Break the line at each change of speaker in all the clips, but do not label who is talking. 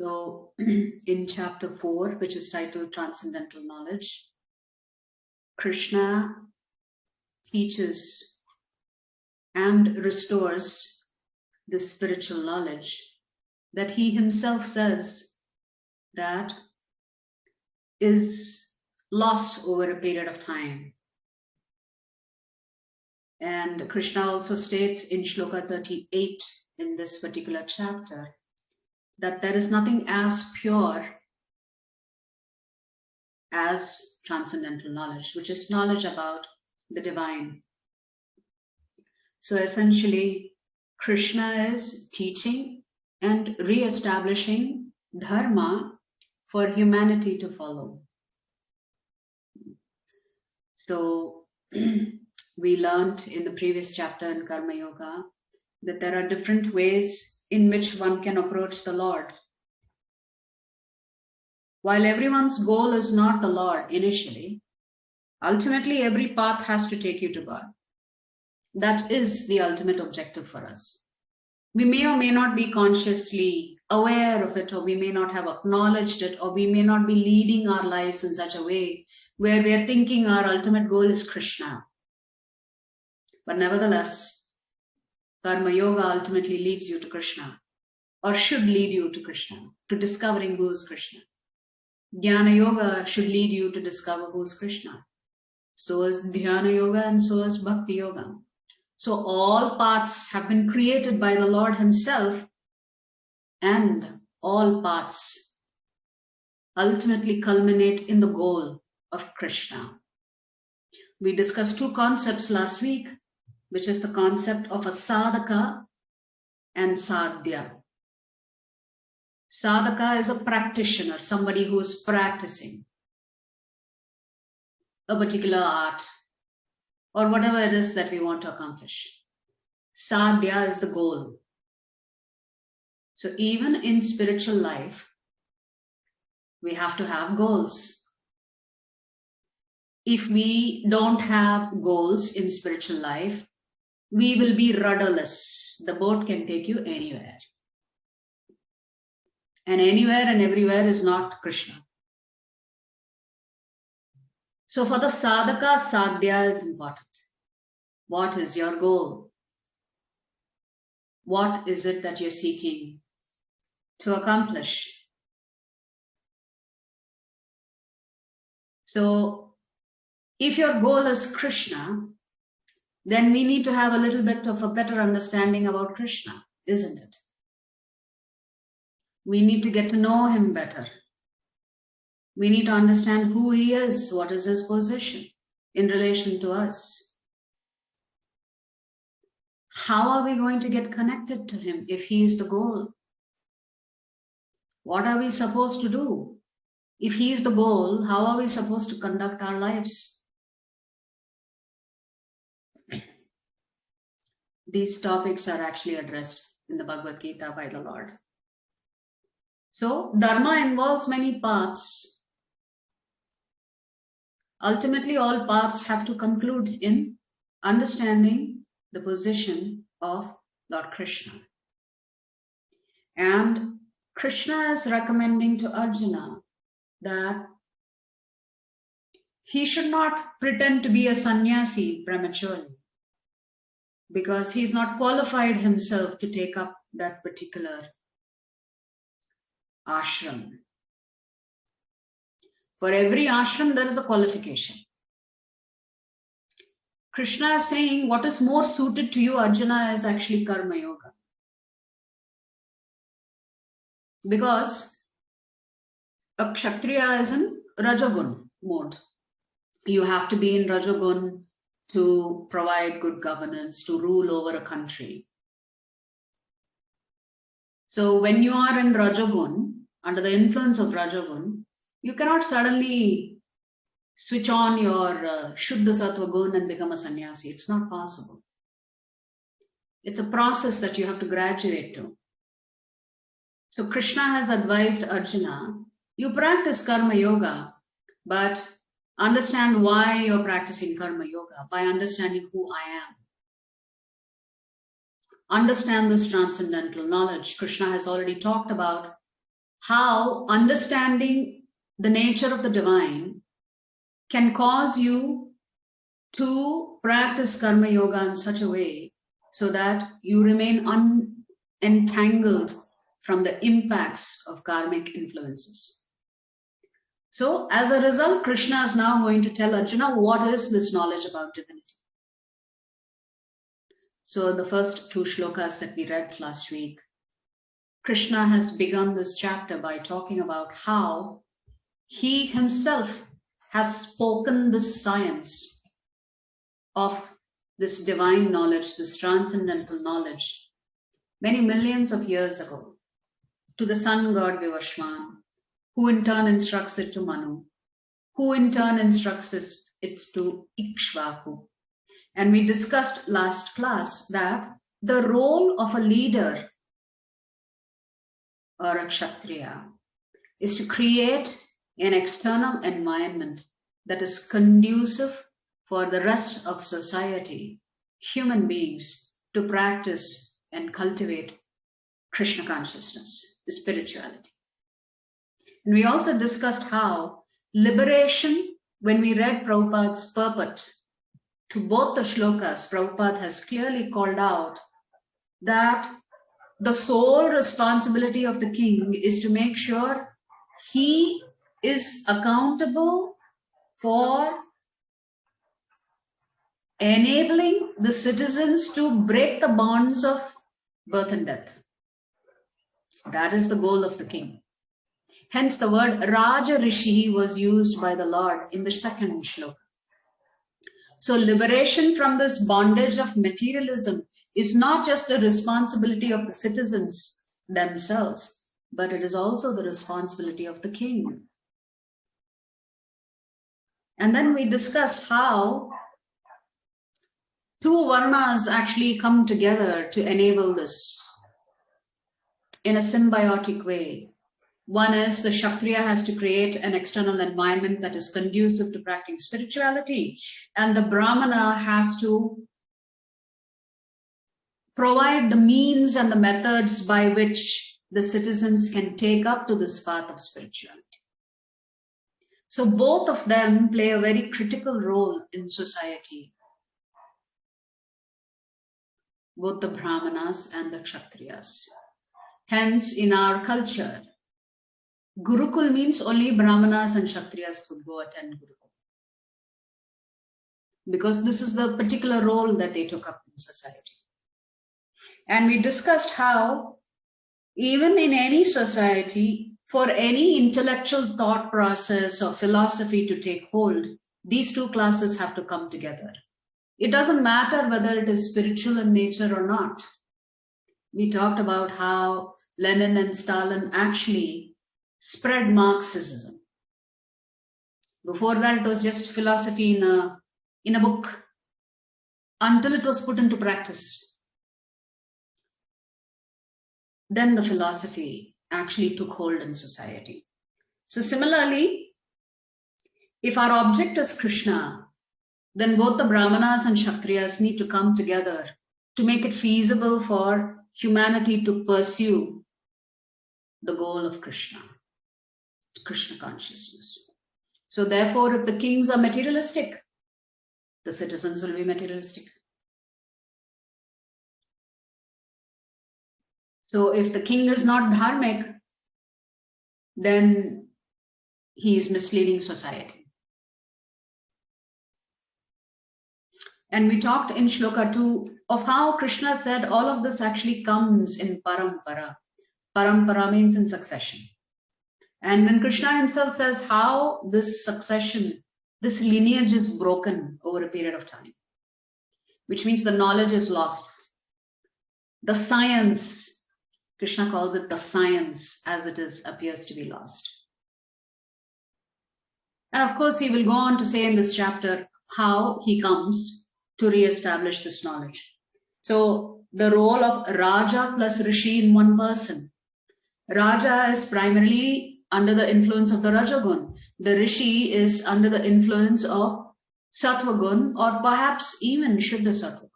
So in chapter 4, which is titled Transcendental Knowledge, Krishna teaches and restores this spiritual knowledge that he himself says that is lost over a period of time. And Krishna also states in Sloka 38 in this particular chapter that there is nothing as pure as transcendental knowledge, which is knowledge about the divine. So essentially, Krishna is teaching and re-establishing dharma for humanity to follow. So we learned in the previous chapter in Karma Yoga that there are different ways in which one can approach the Lord. While everyone's goal is not the Lord initially, ultimately every path has to take you to God. That is the ultimate objective for us. We may or may not be consciously aware of it, or we may not have acknowledged it, or we may not be leading our lives in such a way where we are thinking our ultimate goal is Krishna. But nevertheless, Karma Yoga ultimately leads you to Krishna, or should lead you to Krishna, to discovering who is Krishna. Jnana Yoga should lead you to discover who is Krishna. So is Dhyana Yoga and so is Bhakti Yoga. So all paths have been created by the Lord himself, and all paths ultimately culminate in the goal of Krishna. We discussed two concepts last week, which is the concept of a sadhaka and sadhya. Sadhaka is a practitioner, somebody who is practicing a particular art or whatever it is that we want to accomplish. Sadhya is the goal. So even in spiritual life, we have to have goals. If we don't have goals in spiritual life, we will be rudderless. The boat can take you anywhere. And anywhere and everywhere is not Krishna. So for the sadhaka, sadhya is important. What is your goal? What is it that you're seeking to accomplish? So if your goal is Krishna, then we need to have a little bit of a better understanding about Krishna, isn't it? We need to get to know him better. We need to understand who he is, what is his position in relation to us. How are we going to get connected to him if he is the goal? What are we supposed to do? If he is the goal, how are we supposed to conduct our lives? These topics are actually addressed in the Bhagavad Gita by the Lord. So, dharma involves many paths. Ultimately, all paths have to conclude in understanding the position of Lord Krishna. And Krishna is recommending to Arjuna that he should not pretend to be a sannyasi prematurely, because he's not qualified himself to take up that particular ashram. For every ashram, there is a qualification. Krishna is saying what is more suited to you, Arjuna, is actually Karma Yoga. Because a Kshatriya is in Rajagun mode. You have to be in Rajagun to provide good governance, to rule over a country. So when you are in Rajagun, under the influence of Rajagun, you cannot suddenly switch on your Shuddha Sattva Gun and become a sannyasi. It's not possible. It's a process that you have to graduate to. So Krishna has advised Arjuna, you practice Karma Yoga, but understand why you're practicing Karma Yoga, by understanding who I am. Understand this transcendental knowledge. Krishna has already talked about how understanding the nature of the divine can cause you to practice karma yoga in such a way so that you remain unentangled from the impacts of karmic influences. So as a result, Krishna is now going to tell Arjuna what is this knowledge about divinity. So the first two shlokas that we read last week, Krishna has begun this chapter by talking about how he himself has spoken this science of this divine knowledge, this transcendental knowledge, many millions of years ago to the sun god Vivashwan, who in turn instructs it to Manu, who in turn instructs it to Ikshvaku. And we discussed last class that the role of a leader or a Kshatriya is to create an external environment that is conducive for the rest of society, human beings, to practice and cultivate Krishna consciousness, the spirituality. And we also discussed how liberation, when we read Prabhupada's purport to both the shlokas, Prabhupada has clearly called out that the sole responsibility of the king is to make sure he is accountable for enabling the citizens to break the bonds of birth and death. That is the goal of the king. Hence the word Raja Rishi was used by the Lord in the second shloka. So liberation from this bondage of materialism is not just the responsibility of the citizens themselves, but it is also the responsibility of the king. And then we discussed how two varnas actually come together to enable this in a symbiotic way. One is the Kshatriya has to create an external environment that is conducive to practicing spirituality, and the Brahmana has to provide the means and the methods by which the citizens can take up to this path of spirituality. So both of them play a very critical role in society, both the Brahmanas and the Kshatriyas. Hence, in our culture, Gurukul means only Brahmanas and Kshatriyas could go attend Gurukul, because this is the particular role that they took up in society. And we discussed how even in any society, for any intellectual thought process or philosophy to take hold, these two classes have to come together. It doesn't matter whether it is spiritual in nature or not. We talked about how Lenin and Stalin actually spread Marxism. Before that, it was just philosophy in a book until it was put into practice. Then the philosophy actually took hold in society. So similarly, if our object is Krishna, then both the Brahmanas and Kshatriyas need to come together to make it feasible for humanity to pursue the goal of Krishna, Krishna consciousness. So therefore, if the kings are materialistic, the citizens will be materialistic. So if the king is not dharmic, then he is misleading society. And we talked in Shloka 2 of how Krishna said all of this actually comes in parampara. Parampara means in succession. And then Krishna himself says how this succession, this lineage is broken over a period of time, which means the knowledge is lost. The science, Krishna calls it the science as it is, appears to be lost. And of course, he will go on to say in this chapter how he comes to re-establish this knowledge. So the role of Raja plus Rishi in one person. Raja is primarily under the influence of the Rajagun. The Rishi is under the influence of Sattvagun, or perhaps even Shuddha Sattva.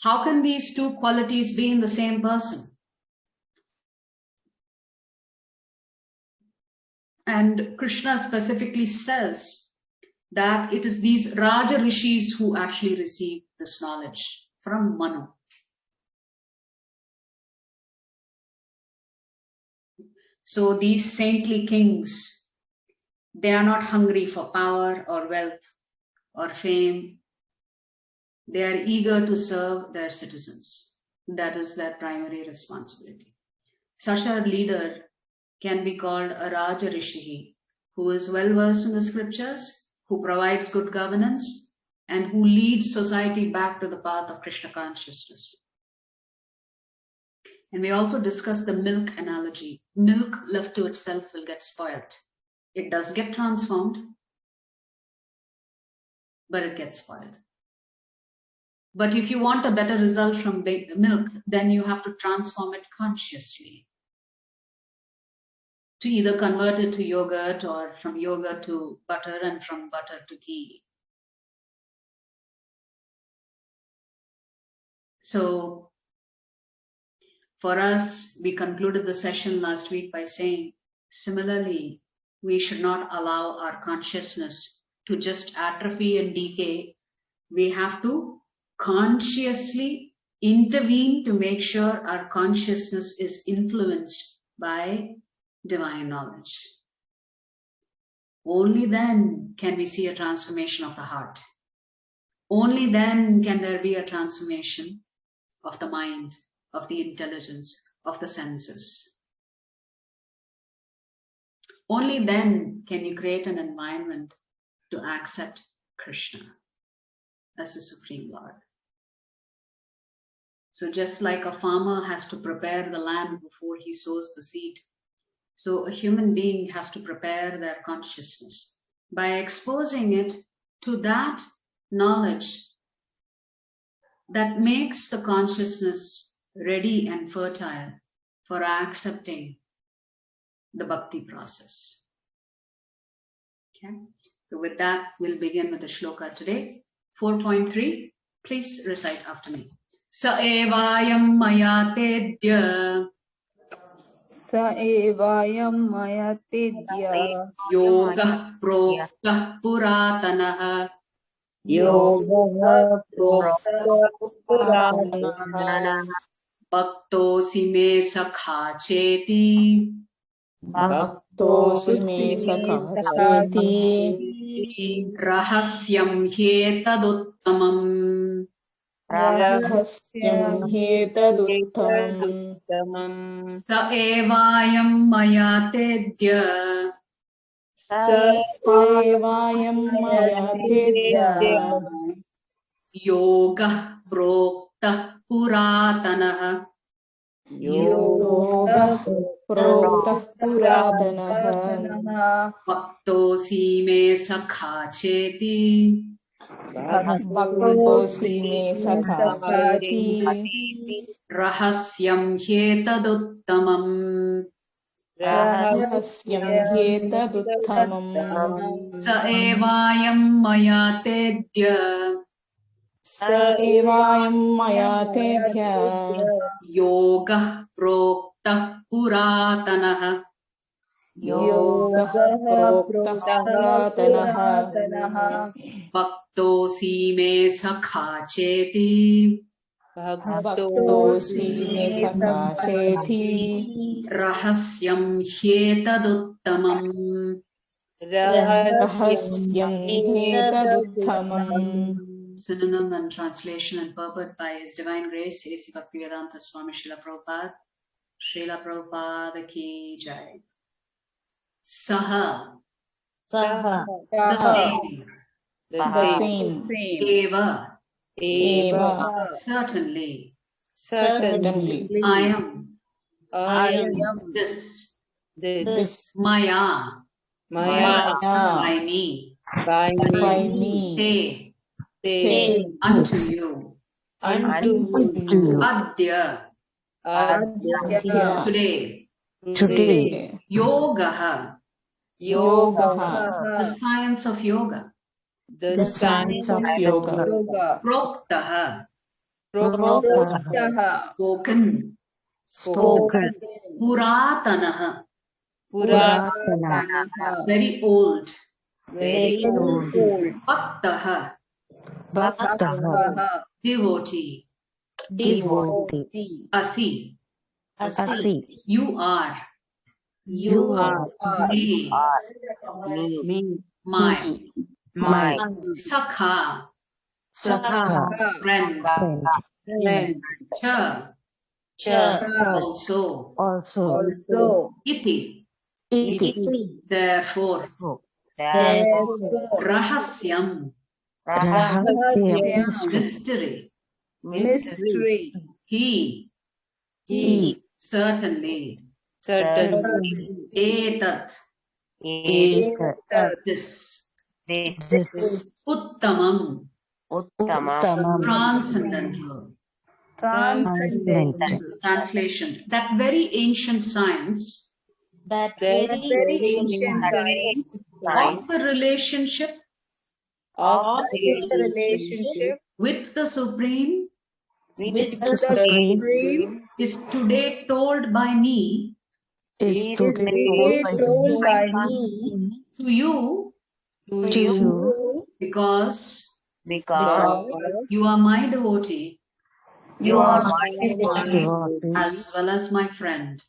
How can these two qualities be in the same person? And Krishna specifically says that it is these Raja Rishis who actually receive this knowledge from Manu. So these saintly kings, they are not hungry for power or wealth or fame. They are eager to serve their citizens. That is their primary responsibility. Such a leader can be called a Raja Rishi, who is well versed in the scriptures, who provides good governance, and who leads society back to the path of Krishna consciousness. And we also discussed the milk analogy. Milk left to itself will get spoiled. It does get transformed, but it gets spoiled. But if you want a better result from milk, then you have to transform it consciously. To either convert it to yogurt, or from yogurt to butter, and from butter to ghee. So for us, we concluded the session last week by saying, similarly, we should not allow our consciousness to just atrophy and decay. We have to consciously intervene to make sure our consciousness is influenced by divine knowledge. Only then can we see a transformation of the heart. Only then can there be a transformation of the mind, of the intelligence, of the senses. Only then can you create an environment to accept Krishna as the Supreme Lord. So just like a farmer has to prepare the land before he sows the seed, so a human being has to prepare their consciousness by exposing it to that knowledge that makes the consciousness ready and fertile for accepting the bhakti process. Okay, so with that, we'll begin with the shloka today. 4.3, please recite after me. Sa evayam maya tedya
Sa evayam maya tedya
yoga prokta puratanaha
yoga prokta puratanaha
bhaktosi me sakha cheti
bhaktosi me sakha cheti
rahasyam hyetaduttamam
rahasyam hyetaduttamam
sa evayam maya tedya
sa evayam maya tedya
yoga prokta puratanaha
yoga prokta puratanaha
bhaktosi me sakha cheti
bhaktosi me sakha cheti
rahasyam hyetaduttamam
rahasyam hyetaduttamam
sa evayam maya tedya
sa evayam maya tedya
yoga prokta puratanaha
yoga prokta puratanaha
bhaktosi me sakha cheti
bhaktosi me sakha cheti
rahasyam hyetaduttamam
rahasyam hyetaduttamam.
Synonym and translation and purport by His Divine Grace, A.C. Bhaktivedanta Swami Srila Prabhupada. Srila Prabhupada ki jai. Saha,
Saha,
the same.
The same.
Eva,
Eva,
certainly.
certainly.
I am
this,
This
Maya,
Maya
by me.
by me.
Te, unto you.
Unto
Adya,
Adya.
today. Yogaha,
Yoga.
the science of yoga.
The science of yoga.
Proktaha,
Prokta.
spoken.
spoken,
Puratanaha,
Puratanaha.
very old.
Very old.
Bhaktaha,
Bhaktaha.
devotee.
Devotee.
Asi,
Asi.
you are.
You are.
Me,
Me.
my.
My.
Sakha,
Sadhaka.
friend.
Friend.
Cha, also.
Also.
Iti,
Iti.
therefore.
Therefore.
Rahasyam,
Rahasyam.
mystery. He, certainly.
Certainly.
Etat, this. Uttamam, transcendental. Translation. That very ancient science
That very ancient science
of the relationship
of the relationship
with the Supreme
with the Supreme
is today told by me
is today told by me
to you
to you
because
because
you are my devotee
you are my devotee
as well as my friend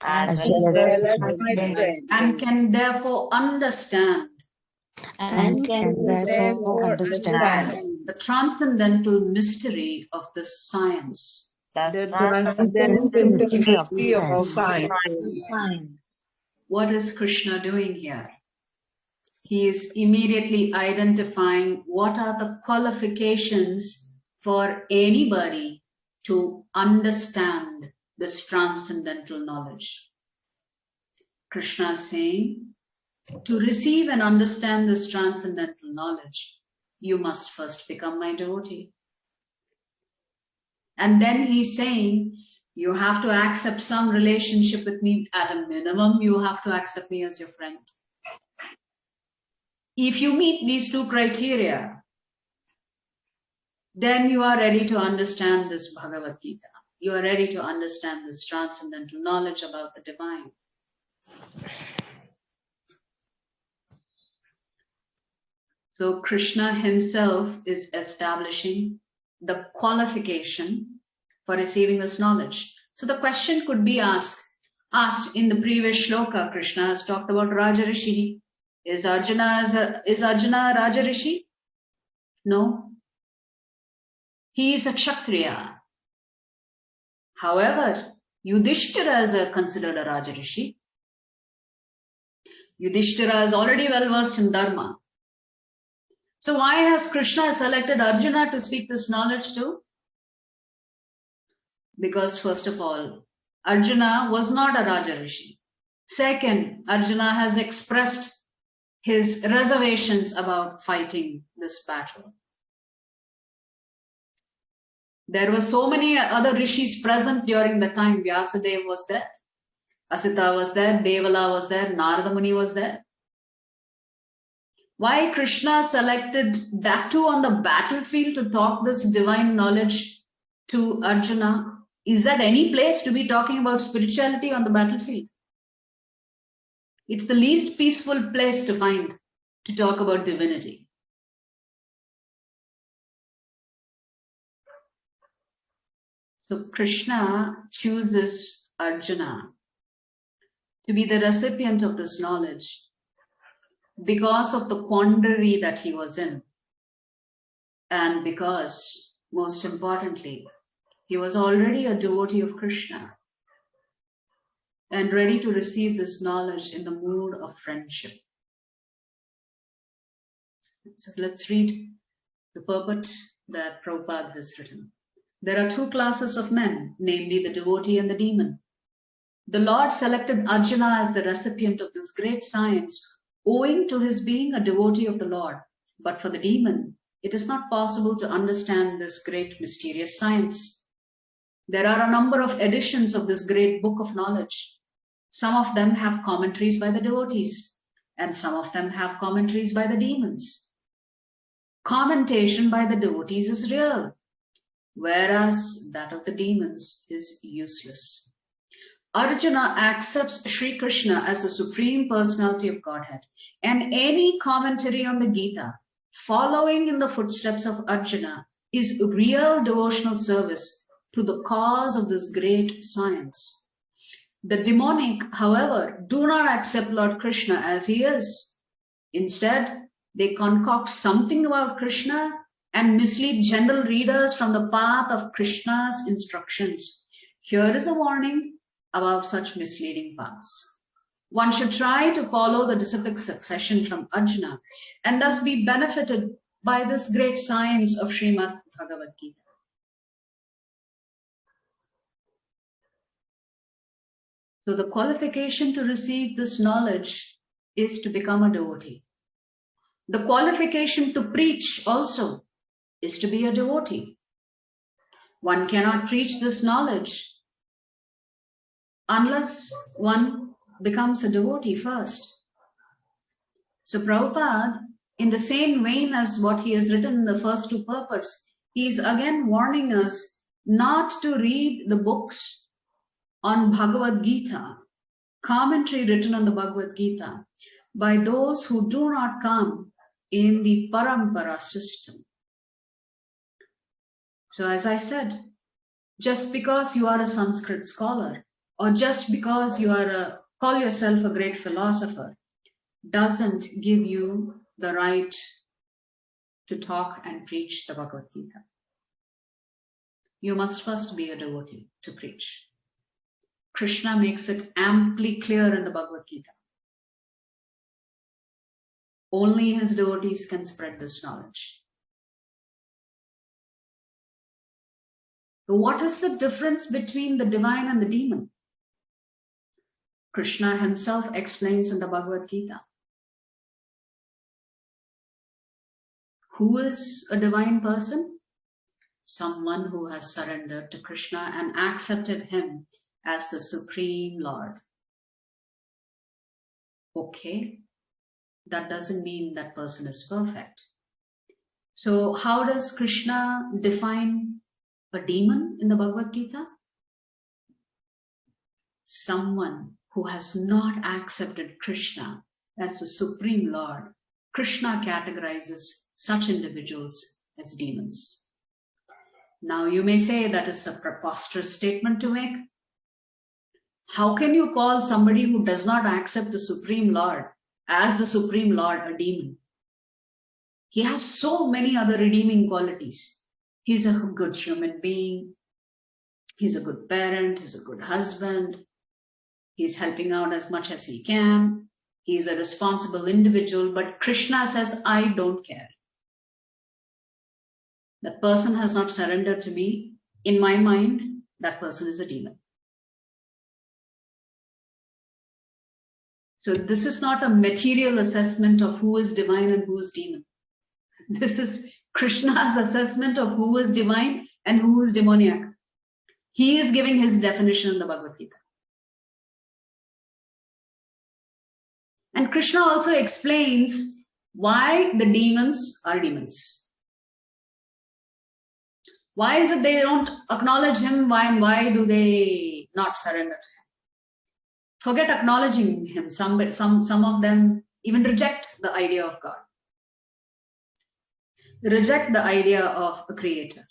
as well as my friend
and can therefore understand
and can therefore understand
the transcendental mystery of this science.
the transcendental mystery of science.
What is Krishna doing here? He is immediately identifying what are the qualifications for anybody to understand this transcendental knowledge. Krishna is saying, to receive and understand this transcendental knowledge, you must first become my devotee. And then he's saying, you have to accept some relationship with me. At a minimum, you have to accept me as your friend. If you meet these two criteria, then you are ready to understand this Bhagavad Gita. You are ready to understand this transcendental knowledge about the divine. So Krishna himself is establishing the qualification for receiving this knowledge. So the question could be asked in the previous shloka. Krishna has talked about Raja Rishi. Is Arjuna a Raja Rishi? No. He is a Kshatriya. However, Yudhishthira is considered a Raja Rishi. Yudhishthira is already well versed in Dharma. So why has Krishna selected Arjuna to speak this knowledge to? Because first of all, Arjuna was not a Raja Rishi. Second, Arjuna has expressed his reservations about fighting this battle. There were so many other rishis present during the time. Vyasadeva was there, Asita was there, Devala was there, Narada Muni was there. Why Krishna selected that too on the battlefield to talk this divine knowledge to Arjuna? Is that any place to be talking about spirituality on the battlefield? It's the least peaceful place to find to talk about divinity. So Krishna chooses Arjuna to be the recipient of this knowledge because of the quandary that he was in, and because, most importantly, he was already a devotee of Krishna and ready to receive this knowledge in the mood of friendship. So let's read the purport that Prabhupada has written. There are two classes of men, namely the devotee and the demon. The Lord selected Arjuna as the recipient of this great science owing to his being a devotee of the Lord. But for the demon, it is not possible to understand this great mysterious science. There are a number of editions of this great book of knowledge. Some of them have commentaries by the devotees, and some of them have commentaries by the demons. Commentation by the devotees is real, whereas that of the demons is useless. Arjuna accepts Shri Krishna as the Supreme Personality of Godhead, and any commentary on the Gita following in the footsteps of Arjuna is real devotional service to the cause of this great science. The demonic, however, do not accept Lord Krishna as he is. Instead, they concoct something about Krishna and mislead general readers from the path of Krishna's instructions. Here is a warning about such misleading paths. One should try to follow the disciplic succession from Arjuna and thus be benefited by this great science of Srimad Bhagavad Gita. So the qualification to receive this knowledge is to become a devotee. The qualification to preach also is to be a devotee. One cannot preach this knowledge unless one becomes a devotee first. So Prabhupada, in the same vein as what he has written in the first two purports, he is again warning us not to read the books on Bhagavad Gita, commentary written on the Bhagavad Gita, by those who do not come in the parampara system. So as I said, just because you are a Sanskrit scholar, or just because you are call yourself a great philosopher, doesn't give you the right to talk and preach the Bhagavad Gita. You must first be a devotee to preach. Krishna makes it amply clear in the Bhagavad Gita. Only his devotees can spread this knowledge. So what is the difference between the divine and the demon? Krishna himself explains in the Bhagavad Gita. Who is a divine person? Someone who has surrendered to Krishna and accepted him as the Supreme Lord. Okay, that doesn't mean that person is perfect. So how does Krishna define a demon in the Bhagavad Gita? Someone who has not accepted Krishna as the Supreme Lord. Krishna categorizes such individuals as demons. Now you may say that is a preposterous statement to make. How can you call somebody who does not accept the Supreme Lord as the Supreme Lord a demon? He has so many other redeeming qualities. He's a good human being. He's a good parent. He's a good husband. He's helping out as much as he can. He's a responsible individual. But Krishna says, I don't care. That person has not surrendered to me. In my mind, that person is a demon. So this is not a material assessment of who is divine and who is demon. This is Krishna's assessment of who is divine and who is demoniac. He is giving his definition in the Bhagavad Gita. And Krishna also explains why the demons are demons. Why is it they don't acknowledge him? Why do they not surrender to him? Forget acknowledging him. Some of them even reject the idea of God. Reject the idea of a creator.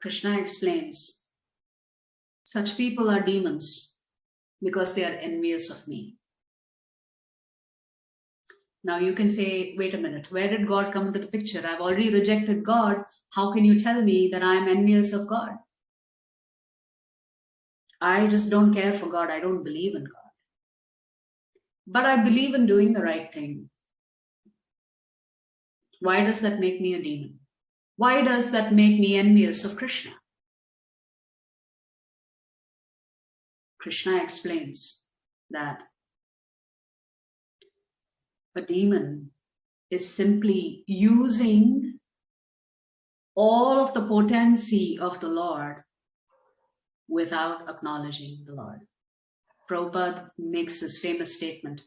Krishna explains, such people are demons because they are envious of me. Now you can say, wait a minute, where did God come into the picture? I've already rejected God. How can you tell me that I'm envious of God? I just don't care for God. I don't believe in God. But I believe in doing the right thing. Why does that make me a demon? Why does that make me envious of Krishna? Krishna explains that a demon is simply using all of the potency of the Lord without acknowledging the Lord. Prabhupada makes this famous statement.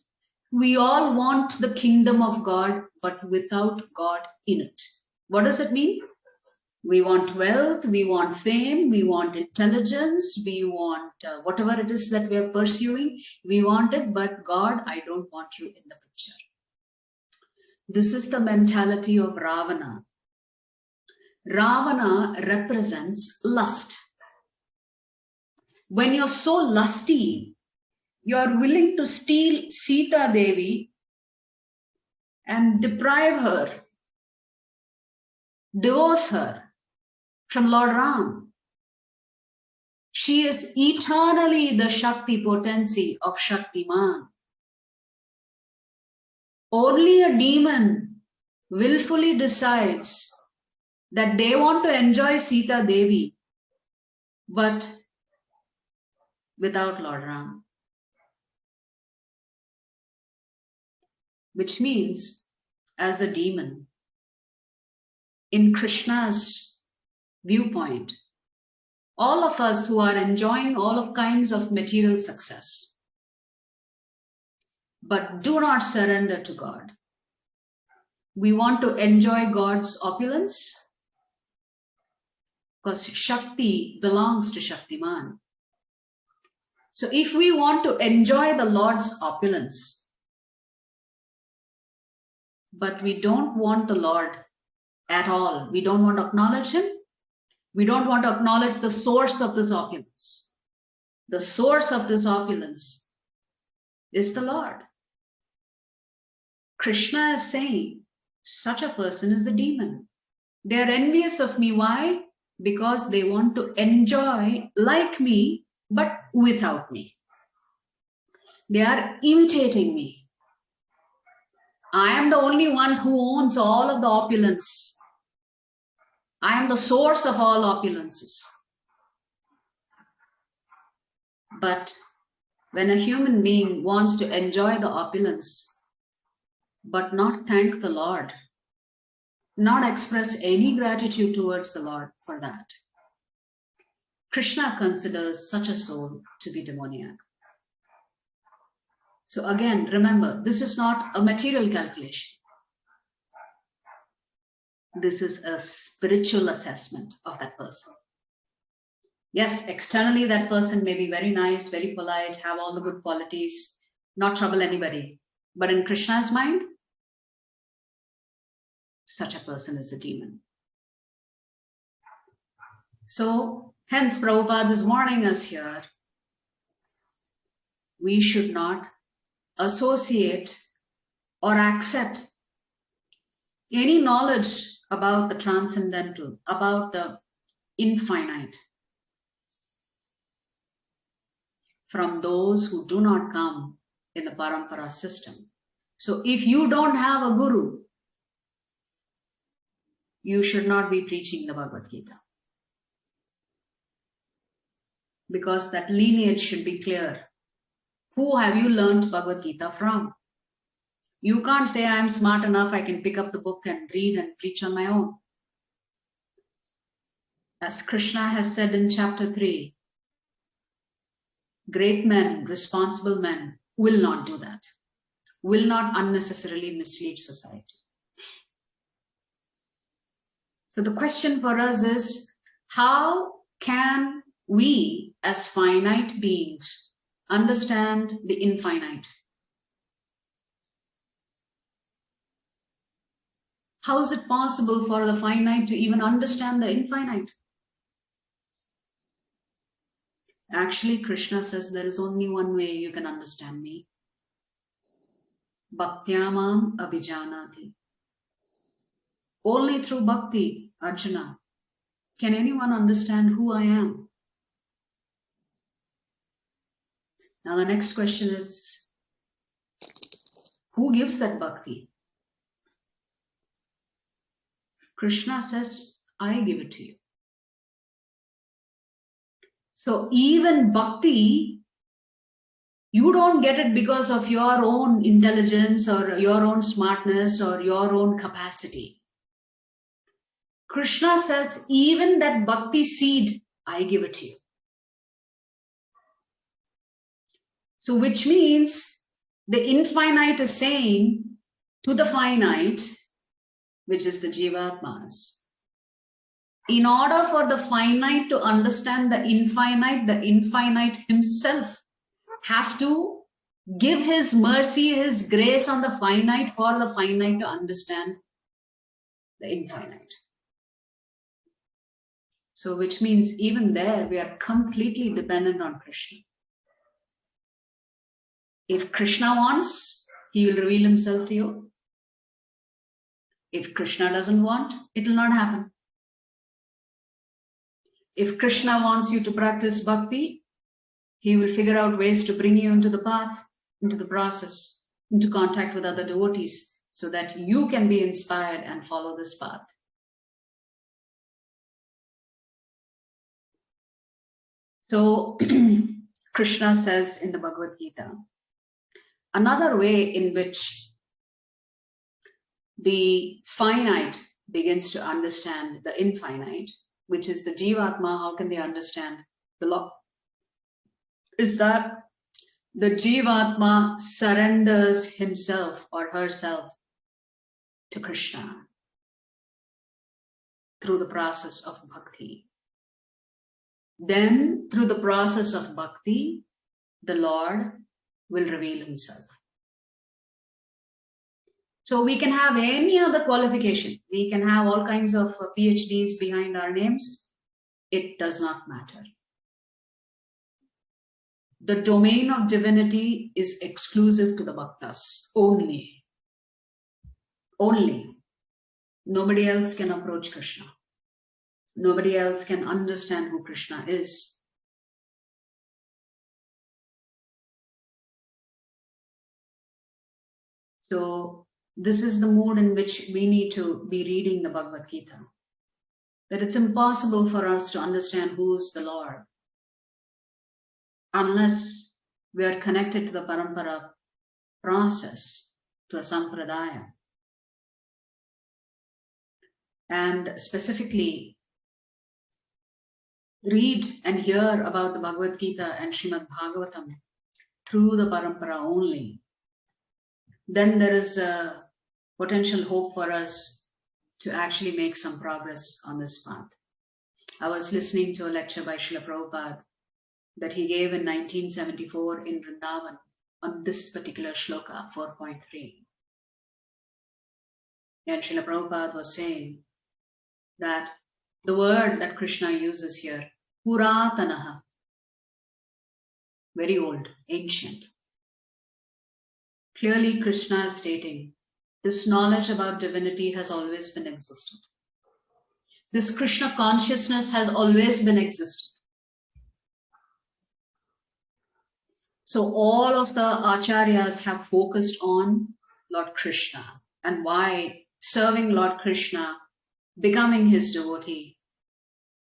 We all want the kingdom of God, but without God in it. What does it mean? We want wealth, we want fame, we want intelligence, we want whatever it is that we are pursuing, we want it, but God, I don't want you in the picture. This is the mentality of Ravana. Ravana represents lust. When you're so lusty, you're willing to steal Sita Devi and deprive her, divorce her from Lord Ram. She is eternally the Shakti potency of Shaktiman. Only a demon willfully decides that they want to enjoy Sita Devi, but without Lord Ram. Which means, as a demon, in Krishna's viewpoint, all of us who are enjoying all of kinds of material success, but do not surrender to God. We want to enjoy God's opulence because Shakti belongs to Shaktiman. So if we want to enjoy the Lord's opulence, but we don't want the Lord at all, we don't want to acknowledge Him, we don't want to acknowledge the source of this opulence. The source of this opulence is the Lord. Krishna is saying, such a person is the demon. They are envious of me. Why? Because they want to enjoy like me, but without me. They are imitating me. I am the only one who owns all of the opulence. I am the source of all opulences. But when a human being wants to enjoy the opulence, but not thank the Lord, not express any gratitude towards the Lord for that, Krishna considers such a soul to be demoniac. So again, remember, this is not a material calculation. This is a spiritual assessment of that person. Yes, externally that person may be very nice, very polite, have all the good qualities, not trouble anybody. But in Krishna's mind, such a person is a demon. So, hence Prabhupada is warning us here. We should not associate or accept any knowledge about the transcendental, about the infinite, from those who do not come in the parampara system. So if you don't have a guru, you should not be preaching the Bhagavad Gita, because that lineage should be clear. Who have you learned Bhagavad Gita from? You can't say, I'm smart enough, I can pick up the book and read and preach on my own. As Krishna has said in chapter 3, great men, responsible men will not do that, will not unnecessarily mislead society. So the question for us is, how can we as finite beings understand the infinite? How is it possible for the finite to even understand the infinite? Actually, Krishna says there is only one way you can understand me. Bhaktyamam abhijanati. Only through bhakti, Arjuna, can anyone understand who I am. Now the next question is, who gives that bhakti? Krishna says, I give it to you. So even bhakti, you don't get it because of your own intelligence or your own smartness or your own capacity. Krishna says, even that bhakti seed, I give it to you. So which means the infinite is saying to the finite, which is the Jivatmas, In order for the finite to understand the infinite himself has to give his mercy, his grace on the finite for the finite to understand the infinite. So which means even there we are completely dependent on Krishna. If Krishna wants, he will reveal himself to you. If Krishna doesn't want, it will not happen. If Krishna wants you to practice bhakti, he will figure out ways to bring you into the path, into the process, into contact with other devotees, so that you can be inspired and follow this path. So Krishna says in the Bhagavad Gita, another way in which the finite begins to understand the infinite, which is the Jivatma, how can they understand the law, is that the Jivatma surrenders himself or herself to Krishna through the process of bhakti. Then, through the process of bhakti, the Lord will reveal himself. So we can have any other qualification. We can have all kinds of PhDs behind our names. It does not matter. The domain of divinity is exclusive to the bhaktas only. Only. Nobody else can approach Krishna. Nobody else can understand who Krishna is. So this is the mood in which we need to be reading the Bhagavad Gita. That it's impossible for us to understand who is the Lord unless we are connected to the parampara process, to a sampradaya. And specifically, read and hear about the Bhagavad Gita and Srimad Bhagavatam through the parampara only. Then there is a potential hope for us to actually make some progress on this path. I was listening to a lecture by Srila Prabhupada that he gave in 1974 in Vrindavan on this particular shloka, 4.3. And Srila Prabhupada was saying that the word that Krishna uses here, Puratanaha, very old, ancient. Clearly Krishna is stating this knowledge about divinity has always been existent. This Krishna consciousness has always been existent. So all of the acharyas have focused on Lord Krishna and why serving Lord Krishna, becoming his devotee,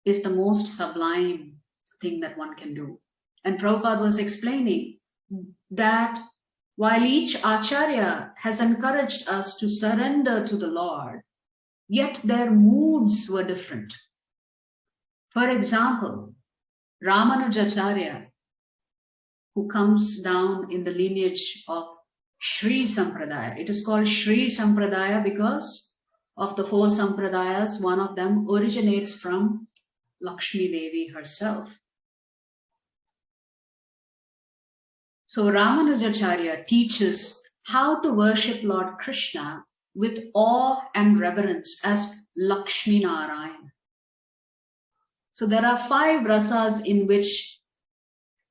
is the most sublime thing that one can do. And Prabhupada was explaining that while each acharya has encouraged us to surrender to the Lord, yet their moods were different. For example, Ramanujacharya, who comes down in the lineage of Shri Sampradaya. It is called Shri Sampradaya because of the 4 Sampradayas. One of them originates from Lakshmi Devi herself. So Ramanujacharya teaches how to worship Lord Krishna with awe and reverence as Lakshmi Narayan. So there are 5 rasas in which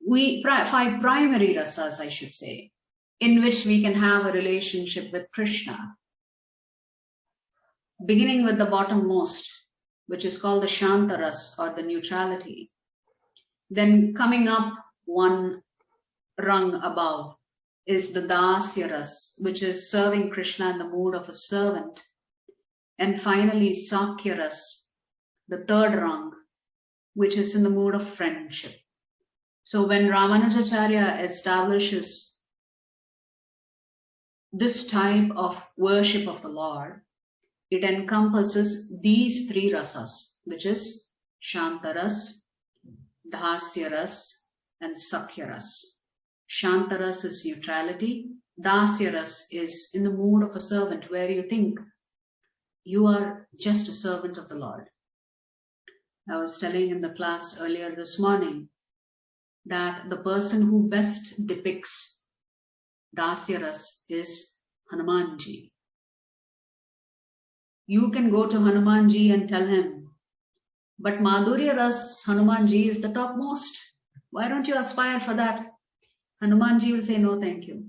5 primary rasas, I should say, in which we can have a relationship with Krishna. Beginning with the bottommost, which is called the Shantaras or the neutrality. Then coming up one rung above is the Dasyaras, which is serving Krishna in the mood of a servant. And finally Sakyaras, the 3rd rung, which is in the mood of friendship. So when Ramanujacharya establishes this type of worship of the Lord, it encompasses these 3 rasas, which is Shantaras, Dasyaras, and Sakyaras. Shantaras is neutrality. Dasyaras is in the mood of a servant, where you think you are just a servant of the Lord. I was telling in the class earlier this morning that the person who best depicts Dasya Ras is Hanumanji. You can go to Hanumanji and tell him, but Madhurya Ras, Hanumanji is the topmost. Why don't you aspire for that? Hanumanji will say, no, thank you.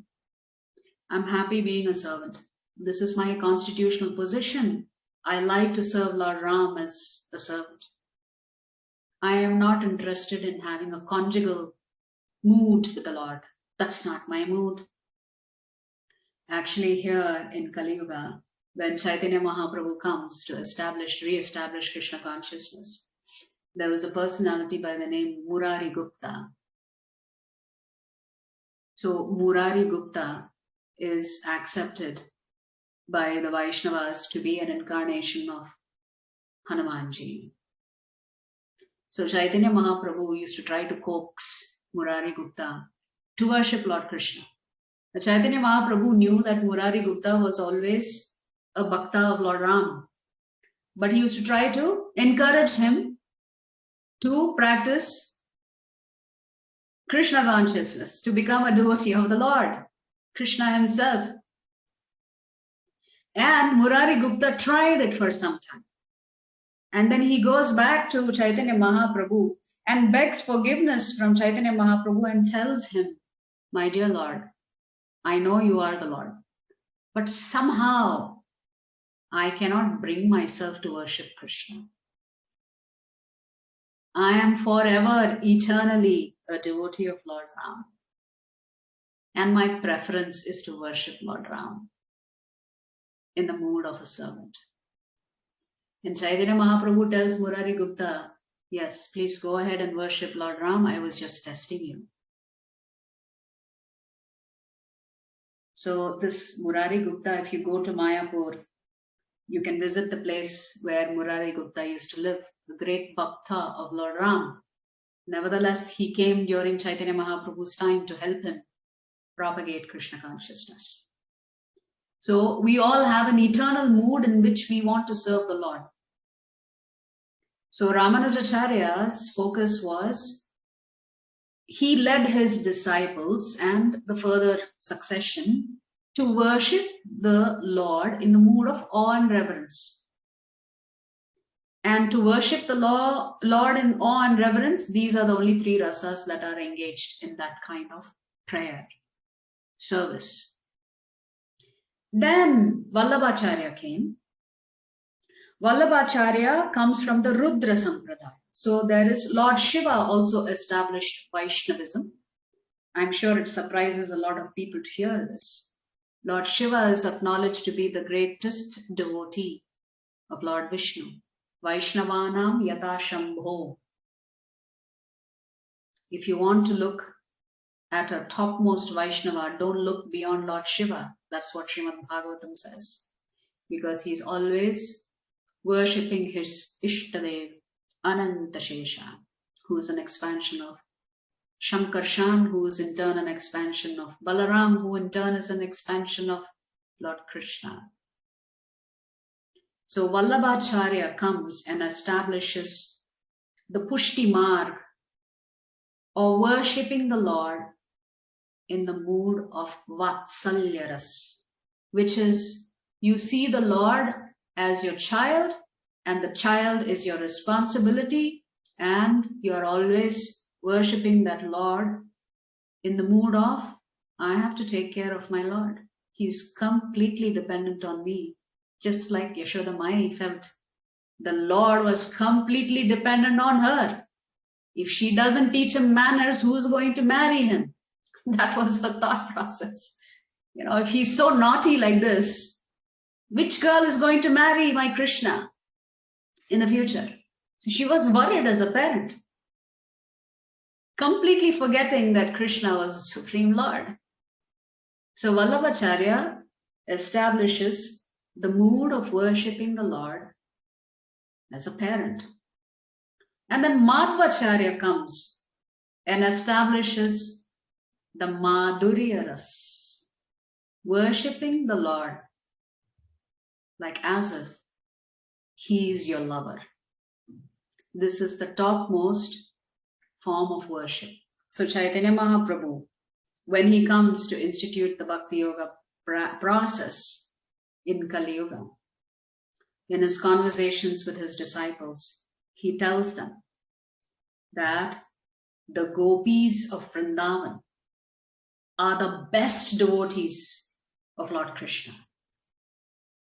I'm happy being a servant. This is my constitutional position. I like to serve Lord Ram as a servant. I am not interested in having a conjugal mood with the Lord. That's not my mood. Actually, here in Kali Yuga, when Chaitanya Mahaprabhu comes to re-establish Krishna consciousness, there was a personality by the name Murari Gupta. So Murari Gupta is accepted by the Vaishnavas to be an incarnation of Hanumanji. So Chaitanya Mahaprabhu used to try to coax Murari Gupta to worship Lord Krishna. The Chaitanya Mahaprabhu knew that Murari Gupta was always a bhakta of Lord Ram, but he used to try to encourage him to practice Krishna consciousness, to become a devotee of the Lord, Krishna himself. And Murari Gupta tried it for some time. And then he goes back to Chaitanya Mahaprabhu and begs forgiveness from Chaitanya Mahaprabhu and tells him, my dear Lord, I know you are the Lord, but somehow I cannot bring myself to worship Krishna. I am forever, eternally a devotee of Lord Ram. And my preference is to worship Lord Ram in the mood of a servant. And Chaitanya Mahaprabhu tells Murari Gupta, yes, please go ahead and worship Lord Ram. I was just testing you. So this Murari Gupta, if you go to Mayapur, you can visit the place where Murari Gupta used to live, the great bhakta of Lord Ram. Nevertheless, he came during Chaitanya Mahaprabhu's time to help him propagate Krishna consciousness. So we all have an eternal mood in which we want to serve the Lord. So Ramanujacharya's focus was, he led his disciples and the further succession to worship the Lord in the mood of awe and reverence. And to worship the Lord in awe and reverence, these are the only three rasas that are engaged in that kind of prayer, service. Then Vallabhacharya came. Vallabhacharya comes from the Rudra Sampradaya. So there is Lord Shiva also established Vaishnavism. I'm sure it surprises a lot of people to hear this. Lord Shiva is acknowledged to be the greatest devotee of Lord Vishnu. Vaishnavanam yata shambho. If you want to look at a topmost Vaishnava, don't look beyond Lord Shiva. That's what Srimad Bhagavatam says. Because he's always worshipping his Ishtadev, Anantashesha, who is an expansion of Shankarshan, who is in turn an expansion of Balaram, who in turn is an expansion of Lord Krishna. So Vallabhacharya comes and establishes the Pushti Marg, or worshipping the Lord in the mood of Vatsalya Ras, which is, you see the Lord as your child, and the child is your responsibility, and you are always worshipping that Lord in the mood of, I have to take care of my Lord. He's completely dependent on me. Just like Yashoda Mai felt the Lord was completely dependent on her. If she doesn't teach him manners, who's going to marry him? That was her thought process. You know, if he's so naughty like this, which girl is going to marry my Krishna in the future? So she was worried as a parent, completely forgetting that Krishna was the Supreme Lord. So Vallabhacharya establishes the mood of worshipping the Lord as a parent. And then Madhvacharya comes and establishes the Madhurya Ras, worshipping the Lord like as if he is your lover. This is the topmost form of worship. So Chaitanya Mahaprabhu, when he comes to institute the Bhakti Yoga process in Kali Yuga, in his conversations with his disciples, he tells them that the gopis of Vrindavan are the best devotees of Lord Krishna.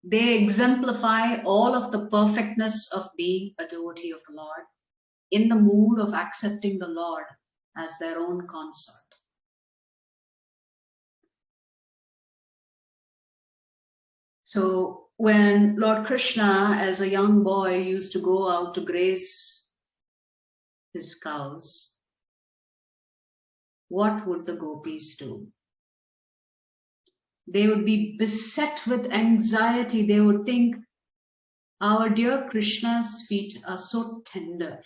They exemplify all of the perfectness of being a devotee of the Lord, in the mood of accepting the Lord as their own consort. So when Lord Krishna, as a young boy, used to go out to graze his cows, what would the gopis do? They would be beset with anxiety. They would think, our dear Krishna's feet are so tender.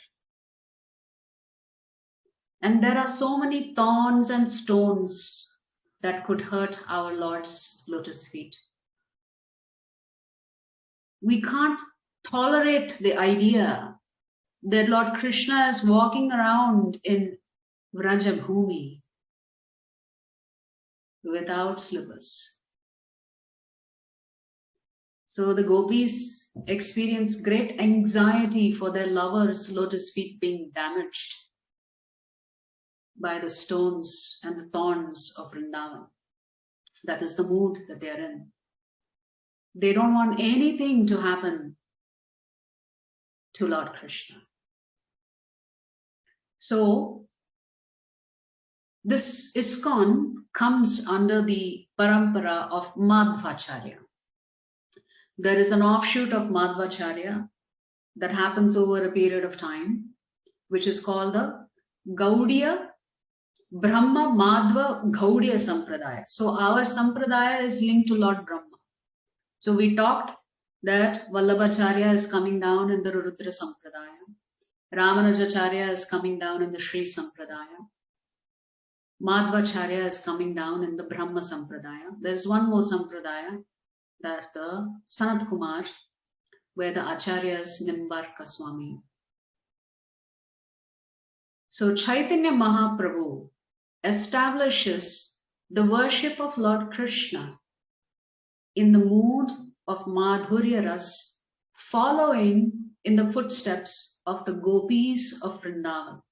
And there are so many thorns and stones that could hurt our Lord's lotus feet. We can't tolerate the idea that Lord Krishna is walking around in Vrajabhumi without slippers. So the gopis experience great anxiety for their lovers' lotus feet being damaged by the stones and the thorns of Vrindavan. That is the mood that they are in. They don't want anything to happen to Lord Krishna. So this ISKCON comes under the parampara of Madhvacharya. There is an offshoot of Madhvacharya that happens over a period of time, which is called the Gaudiya Brahma Madhva Gaudiya Sampradaya. So our Sampradaya is linked to Lord Brahma. So we talked that Vallabhacharya is coming down in the Rudra Sampradaya. Ramanujacharya is coming down in the Shri Sampradaya. Madhvacharya is coming down in the Brahma Sampradaya. There is one more Sampradaya, that's the Sanat Kumar, where the Acharya is Nimbarka Swami. So Chaitanya Mahaprabhu establishes the worship of Lord Krishna in the mood of Madhurya Ras, following in the footsteps of the gopis of Vrindavan.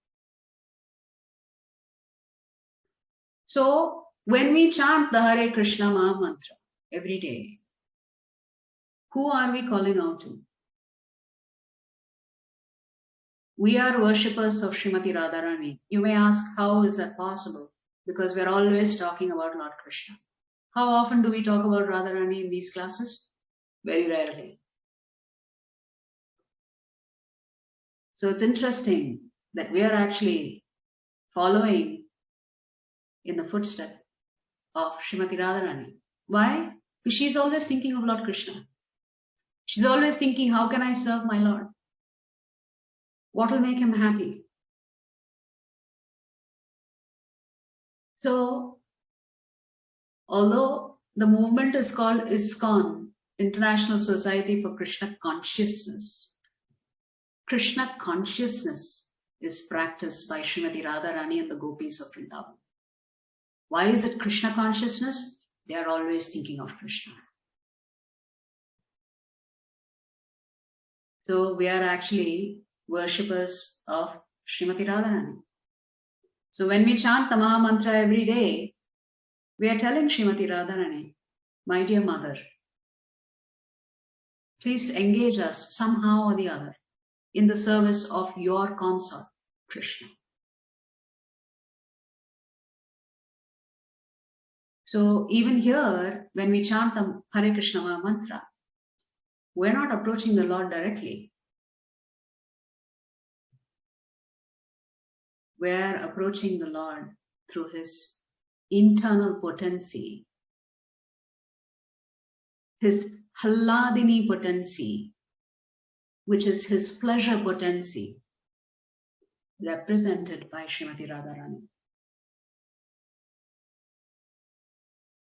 So when we chant the Hare Krishna Maha Mantra every day, who are we calling out to? We are worshippers of Srimati Radharani. You may ask, how is that possible? Because we are always talking about Lord Krishna. How often do we talk about Radharani in these classes? Very rarely. So it's interesting that we are actually following in the footstep of Srimati Radharani. Why? Because she's always thinking of Lord Krishna. She's always thinking, how can I serve my Lord? What will make him happy? So, although the movement is called ISKCON, International Society for Krishna Consciousness is practiced by Srimati Radharani and the gopis of Vrindavan. Why is it Krishna consciousness? They are always thinking of Krishna. So we are actually worshippers of Srimati Radharani. So when we chant the Maha Mantra every day, we are telling Srimati Radharani, my dear mother, please engage us somehow or the other in the service of your consort, Krishna. So even here, when we chant the Hare Krishna Maha Mantra, we're not approaching the Lord directly. We're approaching the Lord through his internal potency, his Halladini potency, which is his pleasure potency, represented by Srimati Radharani.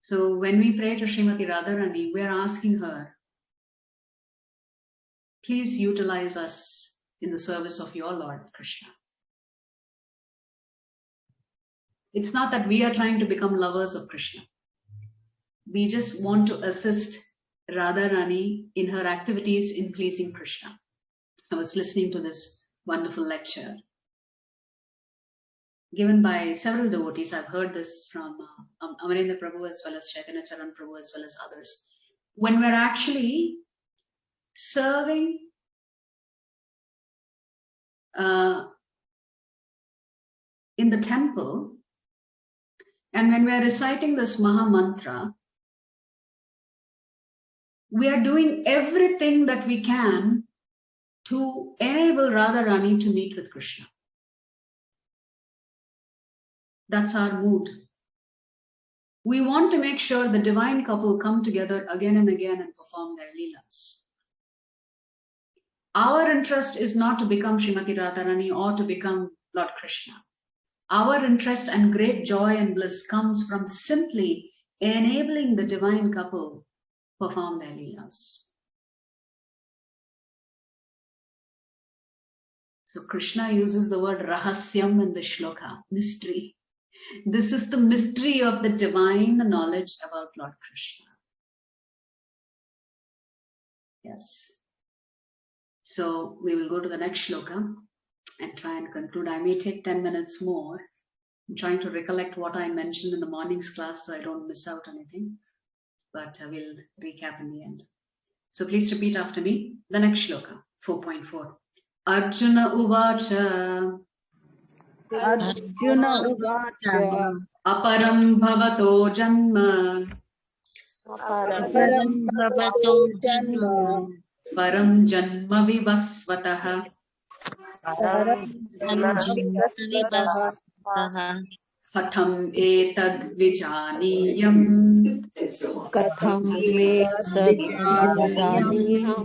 So when we pray to Srimati Radharani, we are asking her, please utilize us in the service of your Lord Krishna. It's not that we are trying to become lovers of Krishna. We just want to assist Radharani in her activities in pleasing Krishna. I was listening to this wonderful lecture given by several devotees. I've heard this from Amarendra Prabhu as well as Chaitanya Charan Prabhu as well as others. When we're actually serving in the temple, and when we're reciting this Maha Mantra, we are doing everything that we can to enable Radharani to meet with Krishna. That's our mood. We want to make sure the divine couple come together again and again and perform their leelas. Our interest is not to become Srimati Radharani or to become Lord Krishna. Our interest and great joy and bliss comes from simply enabling the divine couple perform their leelas. So Krishna uses the word rahasyam in the shloka, mystery. This is the mystery of the divine knowledge about Lord Krishna. Yes. So we will go to the next shloka and try and conclude. I may take 10 minutes more. I'm trying to recollect what I mentioned in the morning's class so I don't miss out anything. But I will recap in the end. So please repeat after me. The next shloka, 4.4. Arjuna uvacha.
Arjuna uvacha.
Aparam bhavato janma.
Aparam bhavato janma.
Param janma vivasvatah.
Param janma vivasvatah.
Katham etad vijaniyam.
Katham etad vijaniyam.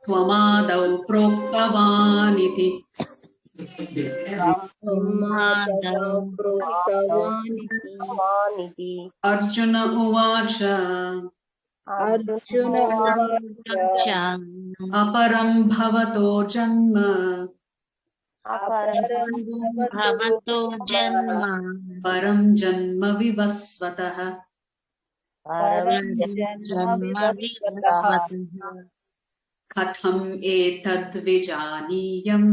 Tvamadau proktavaniti. Arjuna uvacha.
Arjuna uvacha.
Aparam bhavato janma.
Aparam bhavato janma.
Param janma vivasvatah.
Param janma vivasvatah.
Katham etad vijaniyam.